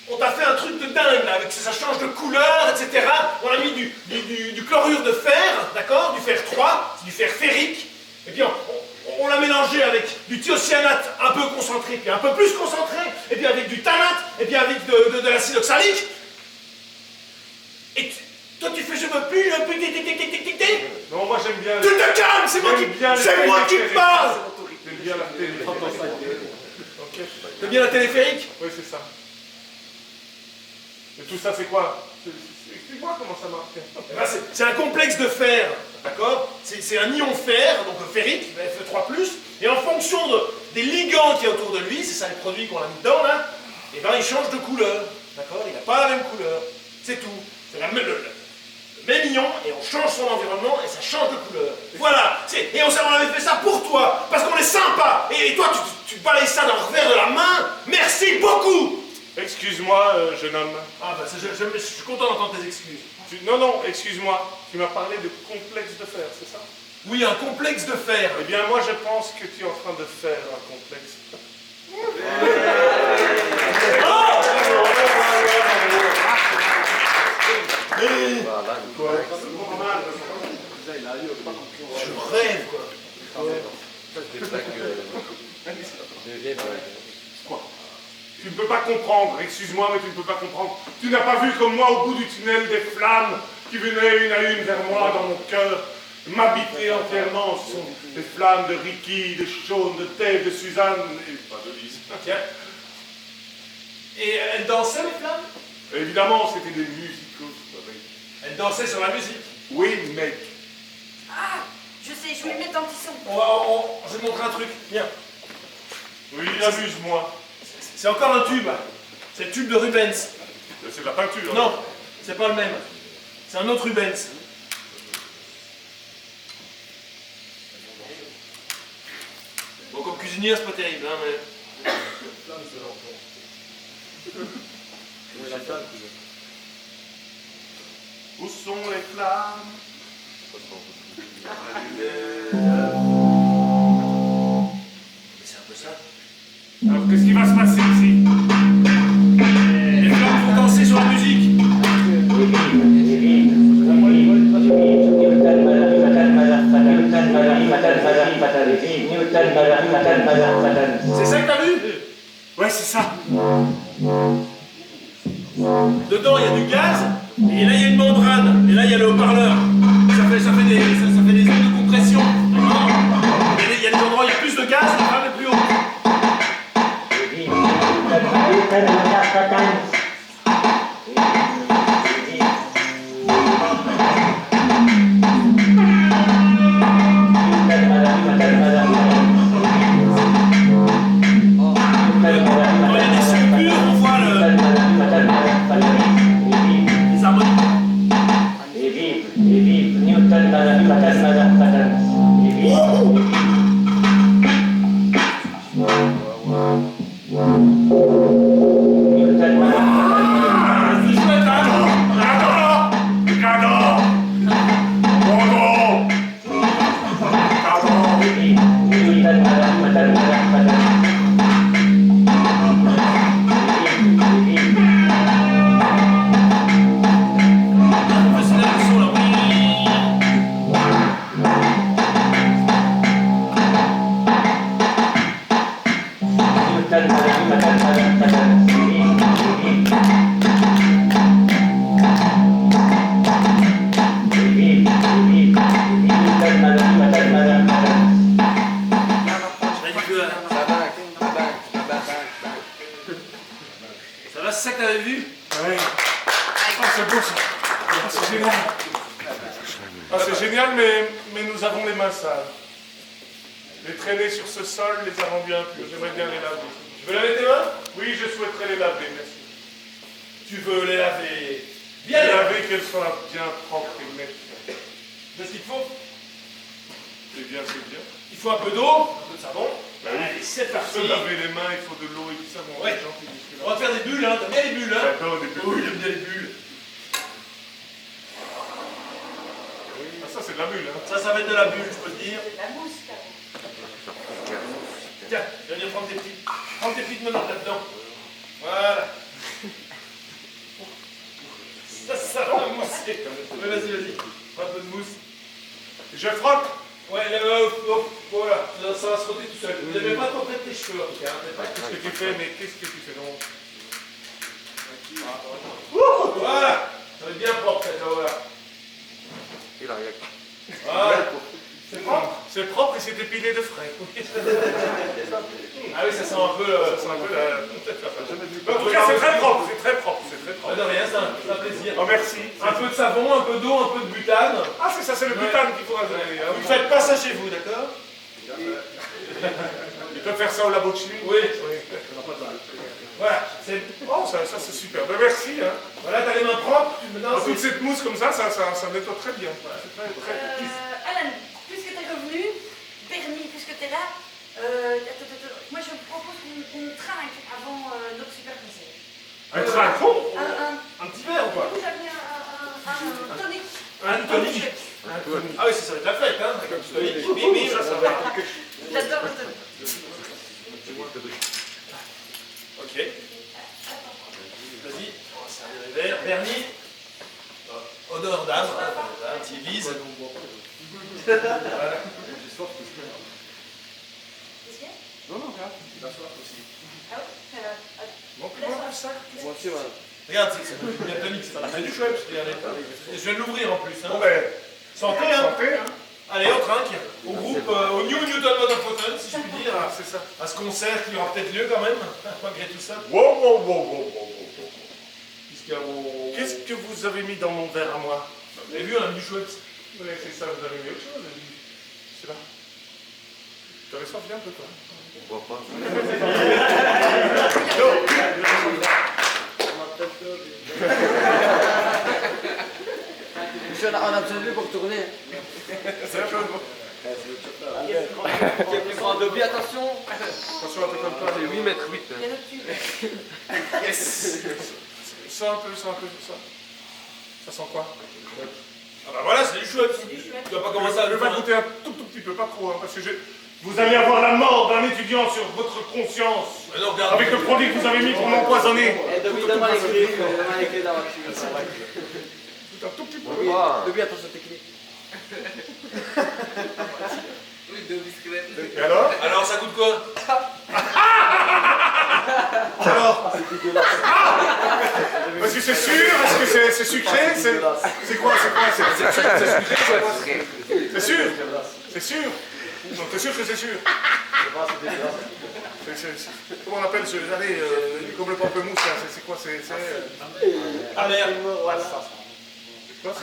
on t'a fait un truc de dingue, là, avec ça change de couleur, etc. On a mis du chlorure de fer, d'accord? Du fer 3, du fer ferrique. Et puis on l'a mélangé avec du thiocyanate un peu concentré, puis un peu plus concentré, et puis avec du tannate, et puis avec de l'acide oxalique. Et toi tu fais je veux plus, Non, moi j'aime bien... Tu te calmes, c'est moi qui parle. J'aime bien la télé. Ok. T'aimes bien la téléphérique? Oui, c'est ça. Et tout ça, c'est quoi? Explique-moi comment ça marche. Eh ben, c'est un complexe de fer, d'accord? C'est un ion fer, donc ferrique, Fe3+, et en fonction des ligands qu'il y a autour de lui, c'est ça les produits qu'on a mis dedans là, et ben il change de couleur, d'accord? Il n'a pas la même couleur, c'est tout. C'est le même ion, et on change son environnement, et ça change de couleur. Voilà, et on avait fait ça pour toi, parce qu'on est sympa, et toi tu balayes ça dans le revers de la main, merci beaucoup! Excuse-moi, jeune homme. Ah bah je suis content d'entendre tes excuses. Non, excuse-moi. Tu m'as parlé de complexe de fer, c'est ça? Oui, un complexe de fer. Eh bien, moi, je pense que tu es en train de faire un complexe. Je rêve, quoi. Tu ne peux pas comprendre, excuse-moi, mais tu ne peux pas comprendre. Tu n'as pas vu comme moi, au bout du tunnel, des flammes qui venaient une à une vers moi dans mon cœur, m'habiter entièrement. Ce sont des flammes de Ricky, de Sean, de Dave, de Suzanne, et pas de Lise. Tiens. Et elle dansait, les flammes? Évidemment, c'était des musicaux. Elle dansait sur la musique. Oui, mec. Ah, je sais, je vais lui mettre un petit son. Je vais te montrer un truc. Viens. Oui, amuse-moi. C'est encore un tube. C'est le tube de Rubens. C'est de la peinture. Non, c'est pas le même. C'est un autre Rubens. Bon, comme cuisinière, c'est pas terrible, hein, mais... Où sont les flammes? C'est un peu ça. Alors, qu'est-ce qui va se passer ici? Les flammes vont danser sur la musique. C'est ça que t'as vu? Ouais, c'est ça. Dedans, il y a du gaz, et là, il y a une membrane, et là, il y a le haut-parleur. Ça fait des ondes de compression. D'accord? Il y a des endroits où il y a plus de gaz, et les femmes est plus haut. Quand il y a des sons purs, on voit les harmoniques. Ça va, c'est ça que t'avais vu? Ouais. Ah, c'est beau ça. Ah, c'est génial. Ah, c'est génial, mais nous avons les mains sales. Les traîner sur ce sol les a rendus impurs. J'aimerais bien les laver. Tu veux laver tes mains? Oui, je souhaiterais les laver, merci. Tu veux les laver? Bien Les les laver, qu'elles soient bien propres et nettes. Qu'est-ce qu'il te faut? C'est bien, c'est bien. Il faut un peu d'eau, un peu de savon. Bah oui. Allez, c'est Pour parti. se laver les mains, il faut de l'eau et du savon. Ouais. On va te faire des bulles, hein. T'aimes bien les bulles, hein? J'adore des bulles. Oui, j'aime bien les bulles. Ah, ça, c'est de la bulle, hein. Ça va être de la bulle, je peux te dire. La mousse, quand même. Tiens, je vais venir prendre tes petites menottes là-dedans. Voilà. Ça va mousser. Ouais, vas-y. Prends un peu de mousse. Je frotte. Ouais, voilà. Ça va se frotter tout seul. Ne mets pas trop près de tes cheveux, en tout cas. Qu'est-ce que tu fais, mais qu'est-ce que tu fais donc? Voilà. Ça va être bien propre, cette là. Il a rien. Voilà. C'est propre. C'est propre et c'est épilé de frais. Ah oui, ça sent un peu... Ça sent un peu la... En tout cas, c'est très propre, c'est très propre, c'est très Ouais, propre. de rien, c'est un plaisir. Oh, merci. Un peu de savon, un peu d'eau, un peu de butane. Ah, c'est ça, c'est le butane qu'il faut ajouter. Ah, Vous ne faites pas ça chez vous, d'accord? Ils peuvent faire ça au labo de chimie. Oui. Voilà. Oh, ça c'est super. Ben, merci. Hein. Voilà, t'as les mains propres. Toute cette mousse comme ça nettoie très bien. C'est très, très... Alan, puisque t'es revenu, Bernie, puisque t'es là, moi je propose qu'on trinque avant notre super conseil. Un trinquon? Un petit verre ou quoi? Vous avez un tonic. Un tonic. Ah oui, ça va être la fête, hein, avec un petit tonic. Bim, ça va. J'adore le tonic. Ok. Vas-y, on va servir les verres. Bernie, honneur d'âme, un petit vise. Voilà. Qu'est-ce qu'il y a? Non, non, regarde. La soif aussi. Ah oui Bon, comment ça? Moi aussi, voilà. Regarde, c'est bien tonique, c'est du chouette. Je viens de l'ouvrir en plus. Hein. Bon, ben, Santé, hein. santé, hein. Allez, on trinque. Au groupe, au New Newton Motorphoton, si je puis dire. Ah, c'est ça. À ce concert qui aura peut-être lieu quand même, malgré tout ça. Wow. Puisqu'il Qu'est-ce que vous avez mis dans mon verre à moi? Vous avez vu, on a mis du chouette. Oui, c'est ça, vous avez mis autre chose. C'est là. Tu avais soif bien, peu, toi? On voit pas. Monsieur, on a besoin de lui pour tourner. C'est un peu bon. Debout, attention. Attention, un peu comme toi. C'est 8 mètres 8. Il y a notre tube. Yes. Ça un peu. Ça sent quoi? Ah bah voilà, c'est du chouette. Du chouette. Tu vas pas commencer à Je le vais faire. goûter un tout petit peu, pas trop, hein, parce que vous allez avoir la mort d'un étudiant sur votre conscience. Mais non, regarde. Avec le produit que vous avez mis pour m'empoisonner. Eh, Debout, donne-moi les clés. Donne-moi les clés d'avoir Un tout petit peu. Debout, attention technique. Et alors? Alors, ça coûte quoi? Alors? Est-ce que c'est sûr? Est-ce que c'est sucré? C'est quoi? C'est sucré? C'est sûr? C'est sûr? Non, t'es sûr que c'est sûr? Comment on appelle ce... Allez, comme le pamplemousse, là, c'est quoi? C'est... Ah merde. Quoi?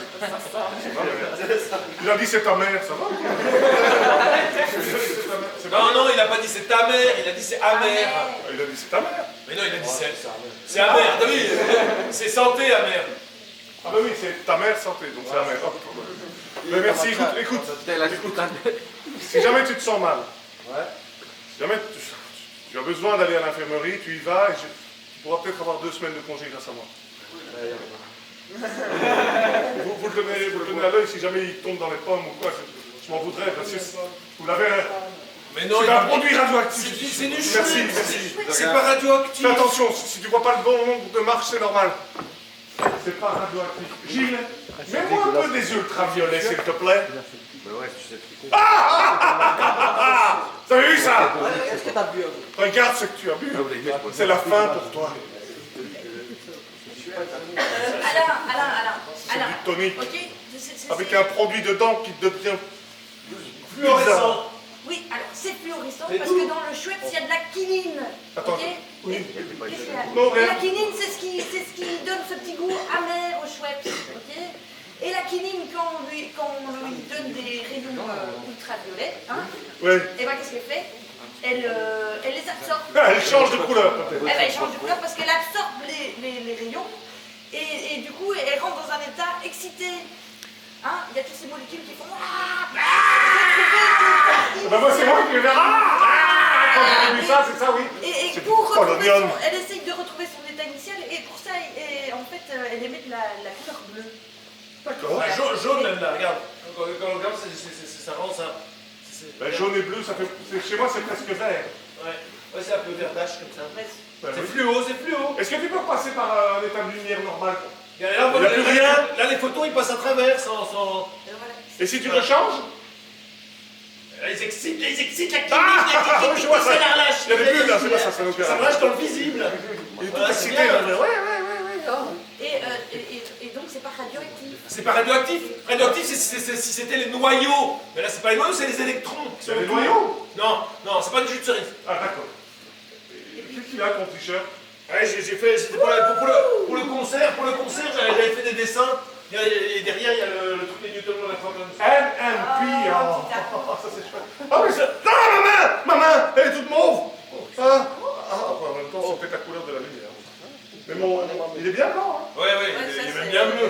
Il a dit c'est ta mère, ça va? Non, il a pas dit c'est ta mère, il a dit c'est amer. Il a dit c'est ta mère. Mais non, il a dit c'est amer. T'as vu? C'est santé, amer. Ah bah oui, c'est ta mère santé, donc c'est la mère. Mais merci, écoute. Si jamais tu te sens mal, si jamais tu as besoin d'aller à l'infirmerie, tu y vas et tu pourras peut-être avoir 2 semaines de congé grâce à moi. Vous le tenez à l'œil si jamais il tombe dans les pommes ou quoi, je m'en voudrais parce que vous l'avez... Mais non, C'est un produit radioactif. C'est du chou. Merci. C'est pas radioactif. Fais attention, si tu vois pas le bon nombre de marches, c'est normal. C'est pas radioactif. Gilles, mets-moi un peu des ultraviolets, s'il te plaît. reste, tu sais ce qui compte. T'as vu ça? Qu'est-ce que t'as bu? Regarde ce que tu as bu. C'est la fin pour toi. Alain, du tonic. ok, Avec un produit dedans qui devient Fluorescent. Oui, alors c'est fluorescent C'est parce tout. que dans le Schweppes, il y a de la quinine. Attends, Ok. oui. Qu'est-ce qu'il y a Non, rien. La quinine, c'est ce qui donne ce petit goût amer au Schweppes. Ok. Et la quinine, quand on lui donne des rayons ultraviolets, hein, Ouais. et ben qu'est-ce qu'elle fait elle les absorbe. Elle change de couleur peut-être. Eh ben, elle change de couleur parce qu'elle absorbe les rayons et du coup elle rentre dans un état excité. Hein, il y a toutes ces molécules qui font Bah moi c'est moi qui vais faire quand j'ai vu ça, c'est ça, oui. Et C'est pour du- oh, retrouver l'oignon. elle essaye de retrouver son état initial et pour ça en fait elle émet de la couleur bleue. D'accord. Ah, jaune même là, regarde. Quand on regarde, ça rend ça. Bah, jaune et bleu, ça fait. Chez moi c'est presque vert. Ouais, c'est un peu verdache comme ça. Bah, C'est oui. fluo, c'est fluo. Est-ce que tu peux passer par un état de lumière normal? Là, Il y a plus rien. Là, les photos, ils passent à travers sans... Et voilà. Et si tu rechanges? Là, ils excitent la clinique, je vois ça. la relâche. Il y a des bulles là, c'est pas ça, ça nous Ça relâche dans le visible. Il est tout Voilà, c'est excité bien. là. Ouais. Et donc c'est pas radioactif. C'est pas radioactif. Radioactif, c'est si c'était les noyaux. Mais là, c'est pas les noyaux, c'est les électrons. qui C'est sont les autour. noyaux? Non, c'est pas du jus de cerise. Ah d'accord. Qu'est-ce qu'il a ton t-shirt? Ouais, j'ai fait, c'était pour le concert, j'avais fait des dessins. Et derrière, il y a le truc des Newton de la Phantom. NMP, Ah, oh. petit tapis. Ça c'est chouette. Ah mais ça. Non, ma main, elle est toute mauve. Ah, en même temps, c'est peut-être la couleur de la lumière. Mais il est bien blanc, hein. Ouais, ça, il est même c'est- bien bleu.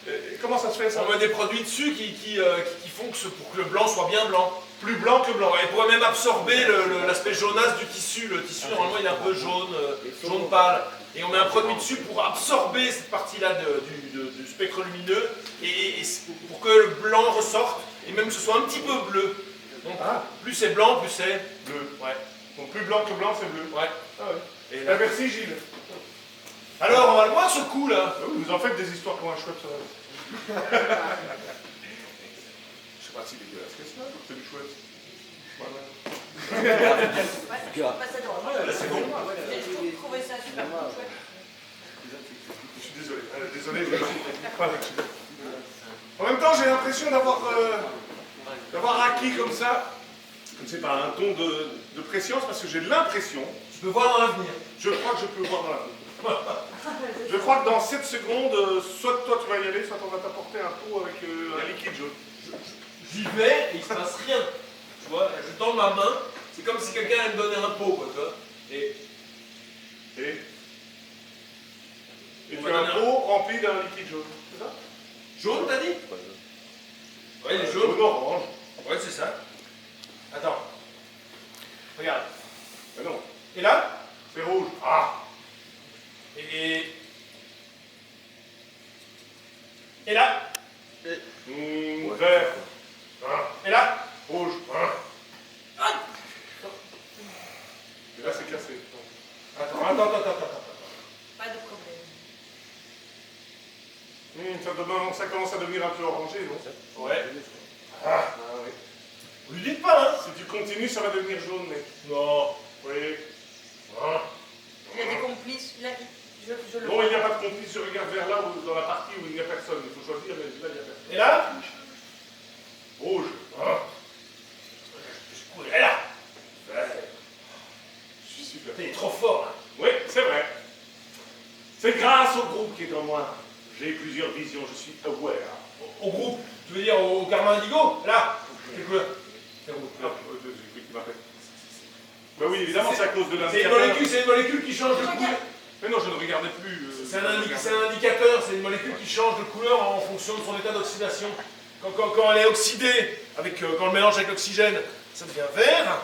Et comment ça se fait ça? On met des produits dessus qui font pour que le blanc soit bien blanc. Plus blanc que blanc. Ouais, il pourrait même absorber l'aspect jaunasse du tissu. Le tissu, normalement, il est un peu jaune, jaune pâle. Et on met un produit dessus pour absorber cette partie-là du spectre lumineux et pour que le blanc ressorte et même que ce soit un petit peu bleu. Donc, plus c'est blanc, plus c'est Bleu. Ouais. Donc plus blanc que blanc, c'est bleu. Ouais. Ah ouais. Et Ah, là- merci Gilles. Alors, on va le voir ce coup là. Ah oui, vous en faites des histoires comme un chouette, ça va. Je sais pas si dégueulasse que ça, c'est du chouette. Voilà. Ouais, pas ça dans Là, c'est bon. J'ai trouvé ça super chouette. Je suis désolé. Désolé. Voilà. En même temps, j'ai l'impression d'avoir acquis comme ça, je ne sais pas, un ton de préscience, parce que j'ai l'impression, Je peux voir dans l'avenir. je crois que je peux voir dans la vie. Je crois que dans 7 secondes, soit toi tu vas y aller, soit on va t'apporter un pot avec un liquide jaune. J'y vais et il se passe rien. Tu vois, je tends ma main, c'est comme si quelqu'un allait me donner un pot, quoi, tu vois. Et Et On tu va as un donner pot rempli d'un liquide jaune, c'est ça? jaune, t'as dit? Ouais, il est jaune. Jaune orange. Ouais, c'est ça. Attends. Regarde. Mais non, Et là? c'est rouge. Ah! Et là? Vert. Ah, Et là? rouge. Ah. Et là, c'est cassé. Attends. Pas de problème. Ça commence à devenir un peu orangé, non? Ouais. Ah, oui. Vous lui dites pas, hein? Si tu continues, ça va devenir jaune, mec. Non. Oui. Ah. Il y a des complices. Là, je le Non, vois. il n'y a pas de complice. Je regarde vers là, dans la partie où il n'y a personne. Il faut choisir, mais là, il n'y a personne. Et là? Rouge. Ah. Et là? Vert. Je suis super. T'es trop fort, là. Oui, c'est vrai. C'est grâce au groupe qui est en moi. J'ai plusieurs visions, je suis aware. Au groupe, tu veux dire au Karma Indigo? Là? Quelle couleur? C'est rouge. Ah, j'ai cru qu'il m'appelle. Bah oui, évidemment, c'est à cause de C'est l'indicateur. une molécule qui change de couleur. Mais non, je ne regardais plus. C'est un indicateur, c'est une molécule qui change de couleur en fonction de son état d'oxydation. Quand elle est oxydée, quand on le mélange avec l'oxygène, ça devient vert.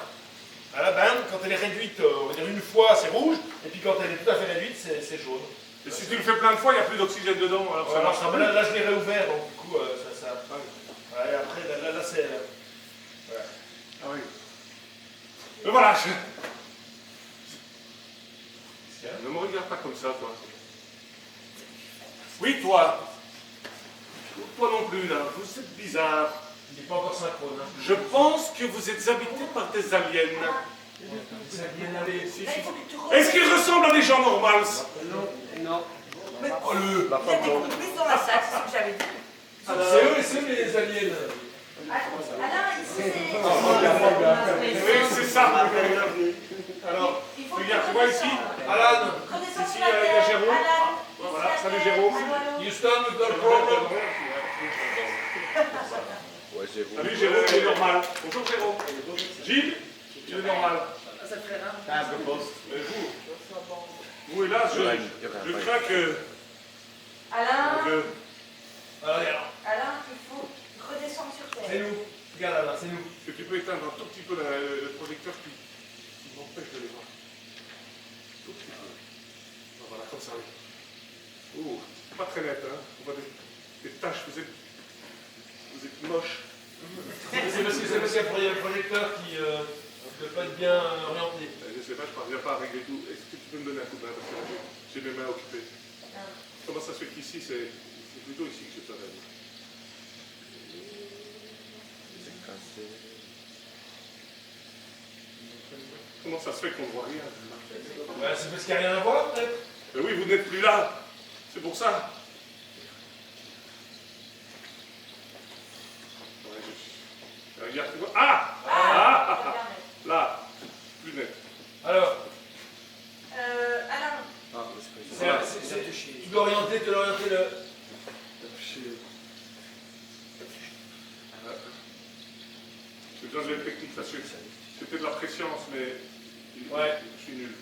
À la bande, quand elle est réduite, on va dire une fois, c'est rouge. Et puis quand elle est tout à fait réduite, c'est jaune. Et si tu le fais plein de fois, il n'y a plus d'oxygène dedans. Alors ça marche pas. Là, je l'ai réouvert, donc du coup, ça. Ouais, après, là c'est. Voilà. Ah oui. Mais voilà. Ne me regarde pas comme ça, toi. Oui, toi. Toi non plus, là. Vous êtes bizarre. Il n'est pas encore synchrone. Hein. Je pense que vous êtes habité par des aliens. Des aliens, allez. Là, il faut que tu Est-ce qu'ils ressemblent à des gens normaux? Non. Oh, le... Il y a des complices dans la salle, c'est ce que j'avais dit. C'est eux les aliens. Alain, ici, c'est... Oui, c'est ça. Alors, Il faut il y a quoi ici? Alan, Renaissance Ici, sur la il y a terre. Jérôme. Alan, Voilà, ici, la salut terre. Jérôme. Allô, Houston, we've got a problem. Ouais, j'ai vous. Salut Jérôme, il est normal. Bonjour Jérôme. Gilles, il est normal. Mais vous hélas, je crains que... Alain, Alors, regarde, Alain, il faut redescendre sur c'est terre. nous. Regarde Alain, c'est nous. Est-ce que tu peux éteindre un tout petit peu le projecteur qui m'empêche de les voir? Tout petit peu. Ah, voilà, comme ça, oui. Oh, c'est pas très net, hein. On voit des taches, vous êtes moche. C'est parce qu'il y a le projecteur qui ne peut pas être bien orienté. Je sais pas, je parviens pas à régler tout. Est-ce que tu peux me donner un coup de main parce que j'ai mes mains occupées. Comment ça se fait qu'ici, c'est plutôt ici que je travaille? C'est cassé. Comment ça se fait qu'on ne voit rien? Ouais, c'est parce qu'il n'y a rien à voir, peut-être. Mais oui, vous n'êtes plus là. C'est pour ça. Ouais, regarde, tu vois. Ah, là, plus net. Alors, Alain, tu dois orienter le... J'ai besoin de l'aide technique parce que c'était de la préscience, mais Ouais. je suis nul.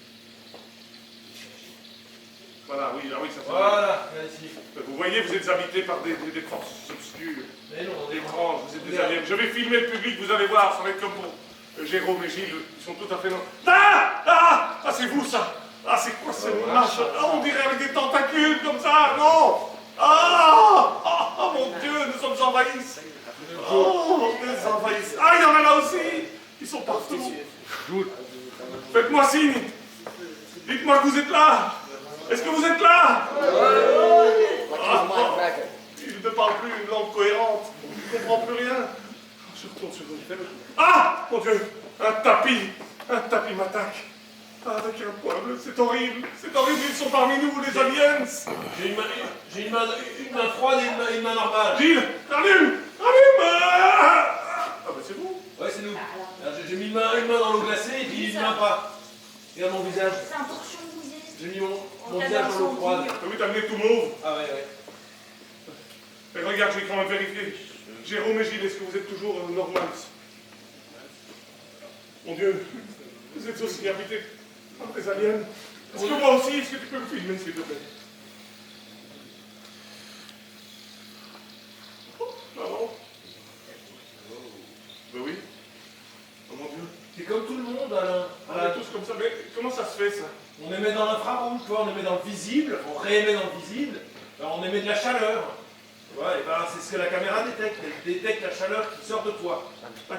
Voilà, oui, ah oui, ça fait. Voilà, ici. Vous voyez, vous êtes habité par des forces obscures, Mais non, des étranges, vous êtes des aliens. Je vais filmer le public, vous allez voir, ça va être comme pour Jérôme et Gilles, ils sont tout à fait non. Ah, c'est vous ça. Ah, c'est quoi ce machin? Ah, on dirait avec des tentacules comme ça, non. Ah, mon Dieu, nous sommes envahis. Oh, nous envahissent. Ah, il y en a là aussi. Ils sont partout. Faites-moi signe. Dites-moi que vous êtes là. Est-ce que vous êtes là? Il ne parle plus une langue cohérente. Il ne comprend plus rien. Je retourne sur le téléphone. Ah, mon Dieu, un tapis m'attaque. Ah, avec un poids bleu, c'est horrible, ils sont parmi nous, les aliens. J'ai une main froide et une main normale. Gilles, allume. Ah, ben c'est vous. Ouais, c'est nous. Alors, j'ai mis une main dans l'eau glacée et puis une main pas. Regarde mon visage. c'est un torchon mouillé. J'ai mis mon visage dans l'eau froide. Ah oui, t'as amené tout mauve. Ah ouais. Et regarde, je vais quand même vérifier. Jérôme et Gilles, est-ce que vous êtes toujours normaux? Mon Dieu, vous êtes aussi habités par des aliens. Est-ce que moi aussi, est-ce que tu peux me filmer, s'il te plaît? Oh, maman. Ben oui. Oh mon Dieu. C'est comme tout le monde, Alain. On est tous comme ça, mais comment ça se fait, ça? On émet dans l'infrarouge, on émet dans le visible, on réémet dans le visible, alors on émet de la chaleur. Ouais, et ben c'est ce que la caméra détecte. Elle détecte la chaleur qui sort de toi.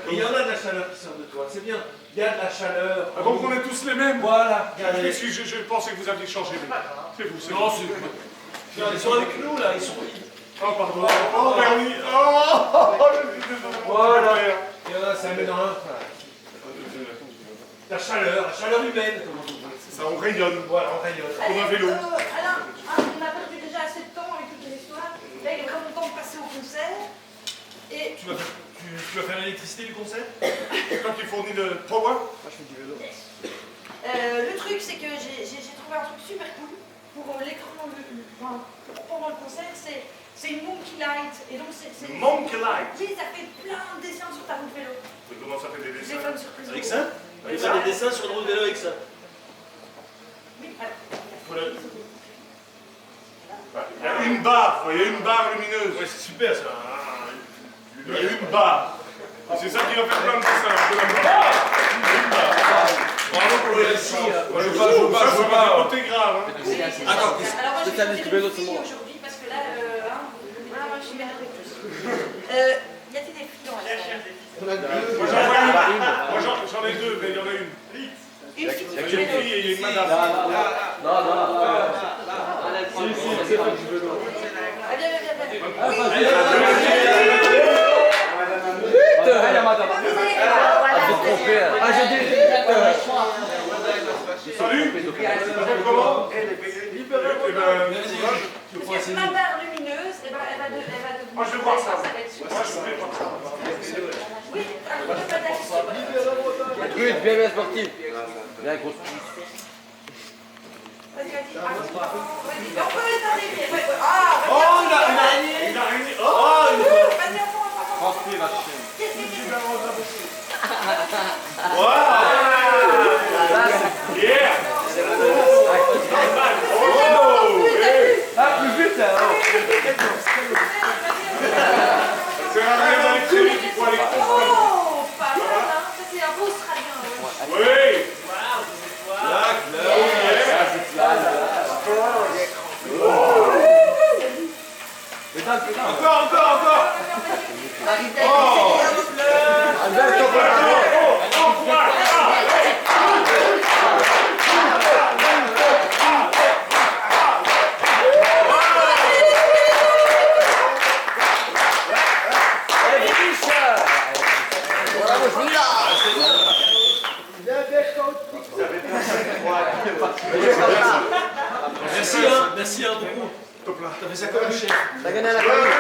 Et il y en a de la chaleur qui sort de toi, c'est bien. Il y a de la chaleur. Ah, donc on est tous les mêmes? Voilà, regardez. Je pensais que vous aviez changé, mais c'est vous, c'est Non, vous. c'est... Regarde, ils sont avec nous là, ils sont... Oh, pardon. Oh, Bernie. Oh, je suis désolé. Voilà. Il y en a, ça met dans l'infra. La chaleur humaine, comme on dit. Ça, on rayonne. Voilà, on rayonne. Comme un vélo. Alain, on a perdu déjà assez de temps avec toute l'histoire. Là, il est vraiment temps de passer au concert. Et Tu vas faire l'électricité du concert? C'est toi qui fournis le power? le truc, c'est que j'ai trouvé un truc super cool pour l'écran, pendant le concert. C'est une Monkey Light. Et donc, c'est Monkey Light. Oui, ça fait plein de dessins sur ta roue de vélo. Mais comment ça fait des dessins? Téléphone sur plus Avec ça? On va faire des dessins sur une roue de vélo avec ça. Oui, alors. Voilà. Il y a une barre, il y a une barre lumineuse. Ouais, c'est super ça. Il y a une barre. Et c'est ça qui va faire plein de dessins. Un peu comme ça. Une barre. Bravo pour le récit. Moi, je veux pas. Côté grave. Hein. Alors Attends, moi je je vais t'avais faire du vélo une tout le fille monde. aujourd'hui parce que là, voilà, moi je suis merde avec tous. Y a-t-il des filles dans la salle? Moi, j'en ai deux, mais il y en a une. Une fille Il y a qui une fait fille et il y a une madame. Non. Ah, viens. trompé. Ah, j'ai dit. Salut. Comment? Eh ben, Parce que ma barre lumineuse, elle va devenir. moi je vais voir ça. va être super. Moi je vais voir ça. Oui, alors on va d'aller. Brut, bien sportif. Bien grosse. Vas-y, vas-y. Vas-y, on peut les arriver. Ah, Oh, il a gagné. Il a rien dit. Oh, il a vas-y, on va. Transpire la chaîne. Yeah. Ah, plus vite là. C'est la raison dans les crédits qu'il faut aller comprendre. Oh, pas mal, hein. Ça, c'est un beau australien. Oui. Encore. Merci beaucoup. T'as fait ça comme un chef. T'as gagné la famille.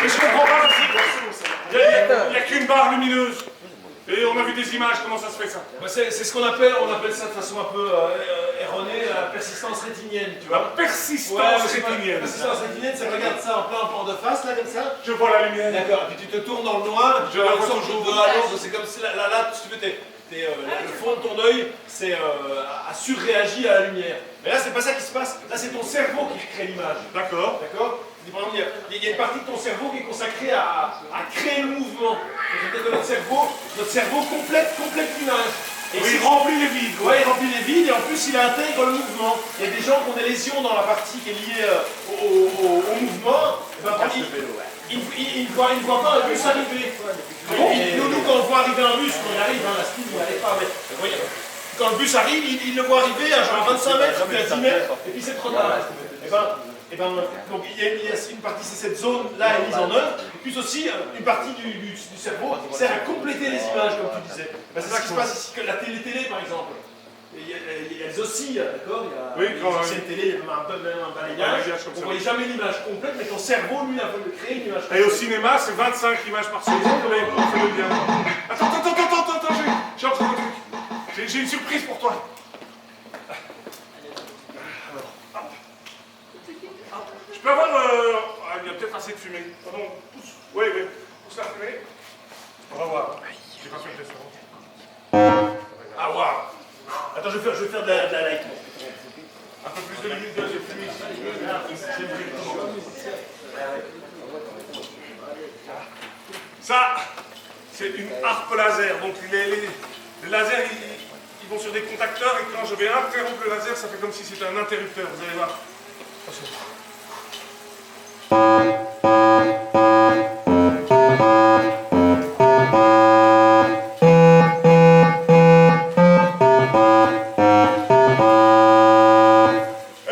Mais je comprends pas parce qu'il n'y a qu'une barre lumineuse. Et on a vu des images, comment ça se fait ça? Bah, c'est ce qu'on appelle ça de façon un peu erronée, la persistance rétinienne, tu La vois. persistance rétinienne. La persistance rétinienne, ça regarde ça en plan de face, là, comme ça. Je vois la lumière. D'accord, et puis tu te tournes dans le noir, et puis tu Je la vois vois une sorte toujours. de halo, c'est comme si là, si tu veux, le fond de ton œil, c'est a surréagi à la lumière. Mais là, c'est pas ça qui se passe, là, c'est ton cerveau qui crée l'image. D'accord. D'accord? Par exemple, il y a une partie de ton cerveau qui est consacrée à créer le mouvement. C'est-à-dire que notre cerveau complète l'image. Et il remplit les vides. Ouais, il remplit les vides et en plus il intègre le mouvement. Il y a des gens qui ont des lésions dans la partie qui est liée au mouvement. Et ben, ils ne voient pas un bus arriver. Nous, quand on voit arriver un bus, quand il arrive, la Steve, il n'arrive pas. Mais, vous voyez, quand le bus arrive, il le voit arriver à genre 25 mètres, puis à 10 mètres, et puis c'est trop tard. Donc il y a une partie, c'est cette zone-là est mise en œuvre, et puis aussi une partie du cerveau qui sert à compléter les images, comme tu disais. Ben, c'est ce qui se passe ici, que la télé par exemple. Elles oscillent, d'accord? Il y a une ancienne télé, il y a même un balayage. On ne voyait jamais l'image complète, mais ton cerveau, lui, a voulu créer une image Et complète. au cinéma, c'est 25 images par seconde, mais on fait le bien. Attends, j'ai encore un truc. J'ai une surprise pour toi. Je peux avoir il y a peut-être assez de fumée. Pardon, pousse. Oui, pousse la fumée. On va voir. J'ai pas fait le restaurant. Ah, waouh! Attends, je vais faire de la light. Un peu plus de lumière de fumée ici. Ça, c'est une harpe laser. Donc les lasers, ils vont sur des contacteurs et quand je vais interrompre le laser, ça fait comme si c'était un interrupteur. Vous allez voir. Attention.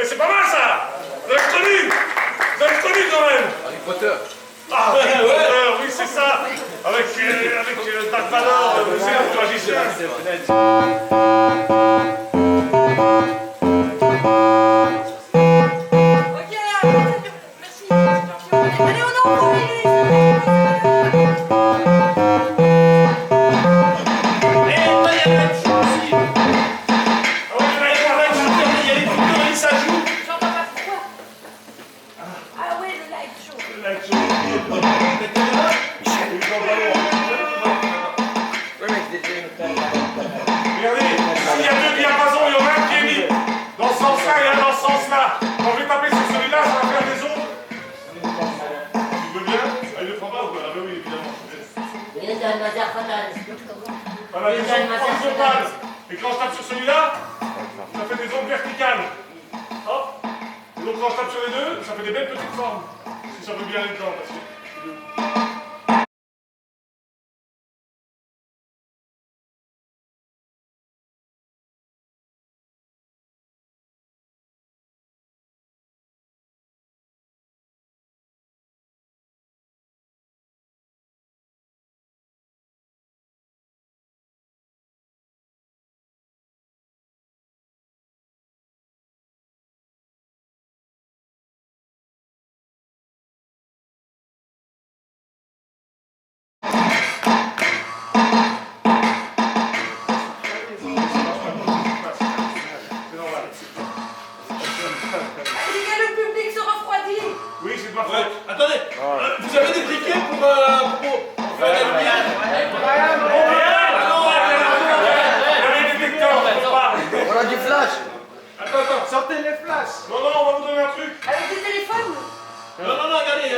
C'est pas mal ça! Vous avez reconnu quand même! Harry Potter. Ah oui, c'est ça! Avec Dark Vador, c'est un magicien! Ok, merci. Allez, on en prend J'entends pas pourquoi. Ah ouais, le light show. Ouais, mec, c'était Regardez, s'il y a deux diapasons, il y en a un qui est mis dans ce sens-là et un dans ce sens-là. Quand je vais taper sur celui-là, ça va faire des ondes. Tu veux bien? Ah, il le prend pas ou quoi? Ah, bah oui, évidemment. Voilà, des ondes horizontales. Et quand je tape sur celui-là, ça fait des ondes verticales. Hop. Et donc quand je tape sur les deux, ça fait des belles petites formes. Si ça veut bien être temps, parce que... c'est pas vrai. Attendez, vous avez des briquets pour faire la lumière? On a du flash. Attends, sortez les flashs. Non, on va vous donner un truc. Avec des téléphones? Non, regardez.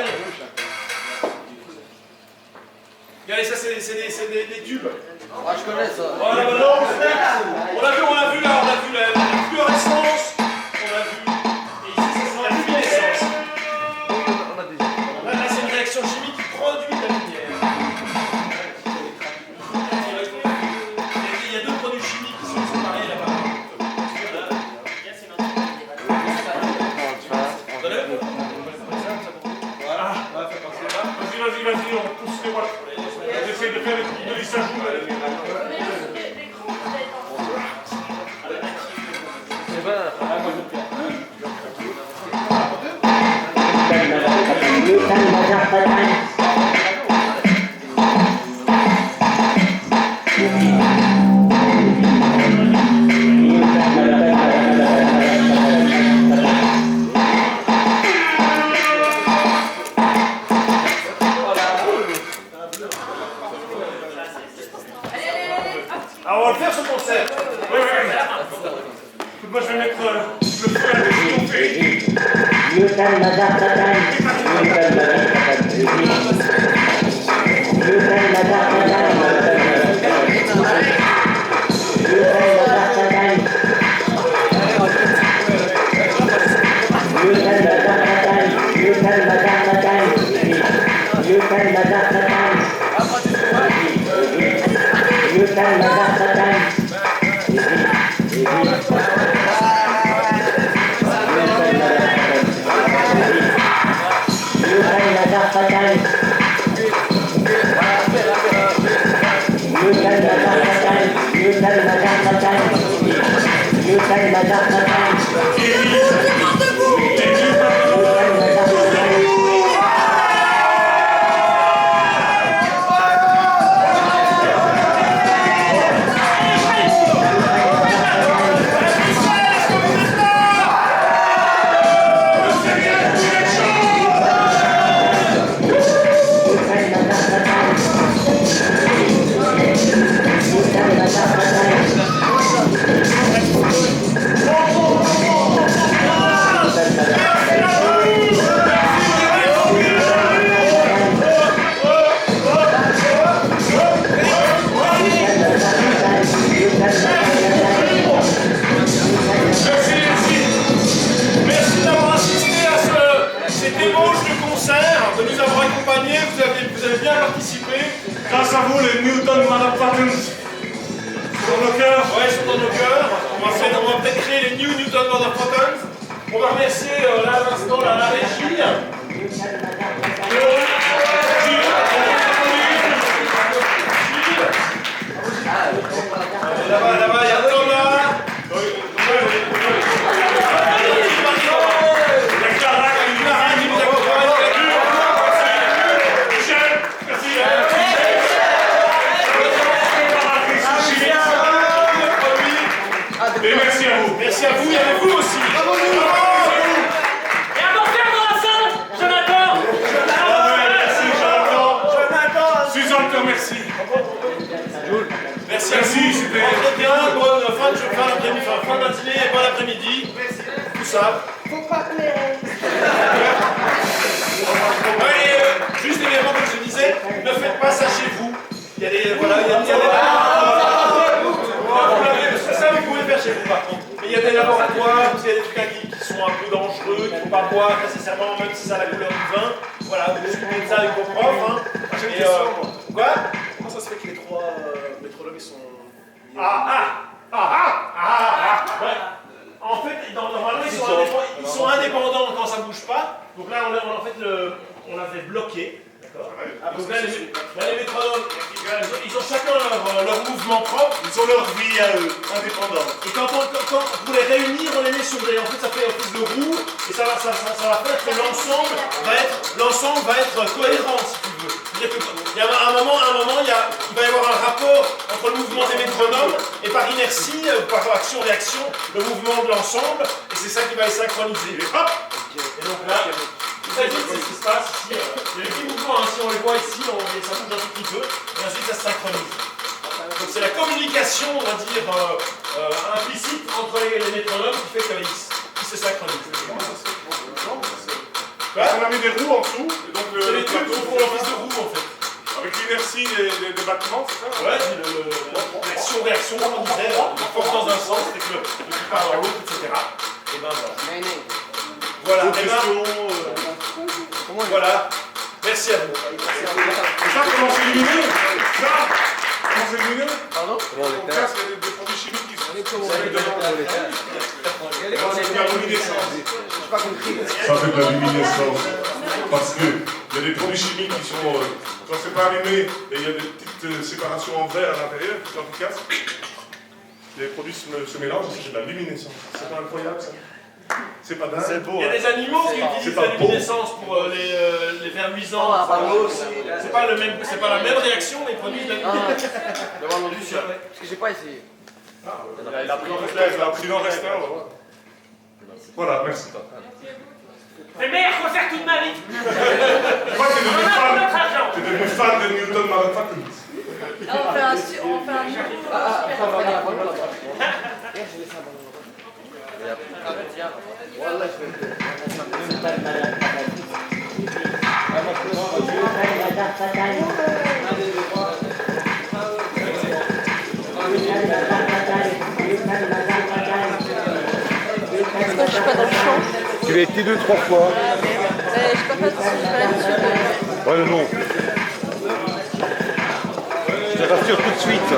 Regardez, ça c'est des tubes. Ah, je connais ça. Voilà, on l'a vu là, on a vu la fluorescence, on a vu. Et ici, ça sera la luminescence. On a déjà. Là, c'est une réaction chimique qui produit de la lumière. Il y a deux produits chimiques qui sont séparés là-bas. Voilà, fais passer là. Vas-y, on pousse les voilà. J'essaie de faire de lissage. L'écran peut être en C'est bien. Alors on va le faire ce concert. Oui. Moi, je vais mettre le feu à la chauffer. Merci d'avoir assisté à cette ébauche de concert, de nous avoir accompagnés, vous avez bien participé. Grâce à vous, les Newton Motherfuckers dans nos cœurs. Ouais, ils sont dans nos cœurs. On va peut-être créer les New Newton Motherfuckers. On va remercier là à l'instant la régie. Là-bas, il y a Thomas. Et merci à vous. Merci à vous, il y avait vous aussi. Et un mortel dans la salle, Jonathan. Merci, Jonathan. Suzanne te remercie. Merci à Merci, vous. c'était- Rentrez bien, bonne fin de matinée et bon après-midi. Tout ça. Faut pas pleurer. Ouais, et, juste également, comme je disais, ne faites pas ça chez vous. Il y a des. Voilà, il y a des. Ça, vous pouvez faire chez vous par contre. Mais il y a des laboratoires, il y a des trucs qui sont un peu dangereux, qu'il ne faut pas boire nécessairement, même si ça a la couleur du vin. Voilà, vous discutez ça avec vos profs. Hein. J'ai une Et, question, moi. Quoi? Comment ça se fait que les trois métrologues ils sont. Ouais. En fait, normalement, ils sont indépendants quand ça ne bouge pas. Donc là, on l'avait bloqué. D'accord. Donc là, les métronomes, ils ont chacun leur mouvement propre. Ils ont leur vie à eux, indépendante. Et quand pour les réunir, on les met sur des. En fait, ça fait un plus de roue. Et ça va faire que l'ensemble va être cohérent, si tu veux. C'est-à-dire qu'il y a un moment, il va y avoir un rapport entre le mouvement des métronomes et par inertie, par action-réaction, le mouvement de l'ensemble. Et c'est ça qui va les synchroniser. Hop! Et donc là. Très vite, c'est ce qui se passe ici. Il y a des petits mouvements, hein, si on les voit ici, ça bouge un tout petit peu, et ensuite ça se synchronise. Donc c'est la communication, on va dire, implicite entre les métronomes qui fait que X qui se synchronise. On a mis des roues en dessous, et donc C'est les trucs pour l'office de roue en fait. avec l'inertie des battements, c'est ça? Ouais, l'action-réaction, comme on disait, la force dans un sens, c'est que le truc part dans l'autre, etc. Et ben voilà. Voilà, D'autres et ben, questions voilà. Merci à vous. Et ça, comment c'est éliminé? Ça, comment c'est éliminé? Pardon? En classe, il y a des produits chimiques qui sont... C'est de la luminescence. J'ai pas compris. Ça fait de la luminescence. Parce que il y a des produits chimiques qui sont, quand c'est pas allumé, et il y a des petites séparations en verre à l'intérieur, quand tu casses, les produits se mélangent, c'est de la luminescence. C'est pas incroyable ça? C'est pas dingue? C'est beau. Il y a des animaux qui utilisent la luminescence pour les vers luisants. C'est pas la même réaction, mais ils produisent de la luminescence. D'avoir entendu ça. Parce que j'ai pas essayé. Il a pris dans le restant. Voilà, merci. C'est meilleur concert toute ma vie. Je crois que t'es devenu fan de Newton Motherfucker. On fait un nouveau. Je suis pas dans le champ. Tu l'as été 2-3 fois. Je suis pas dessus. Ouais, mais bon. Je te rassure tout de suite.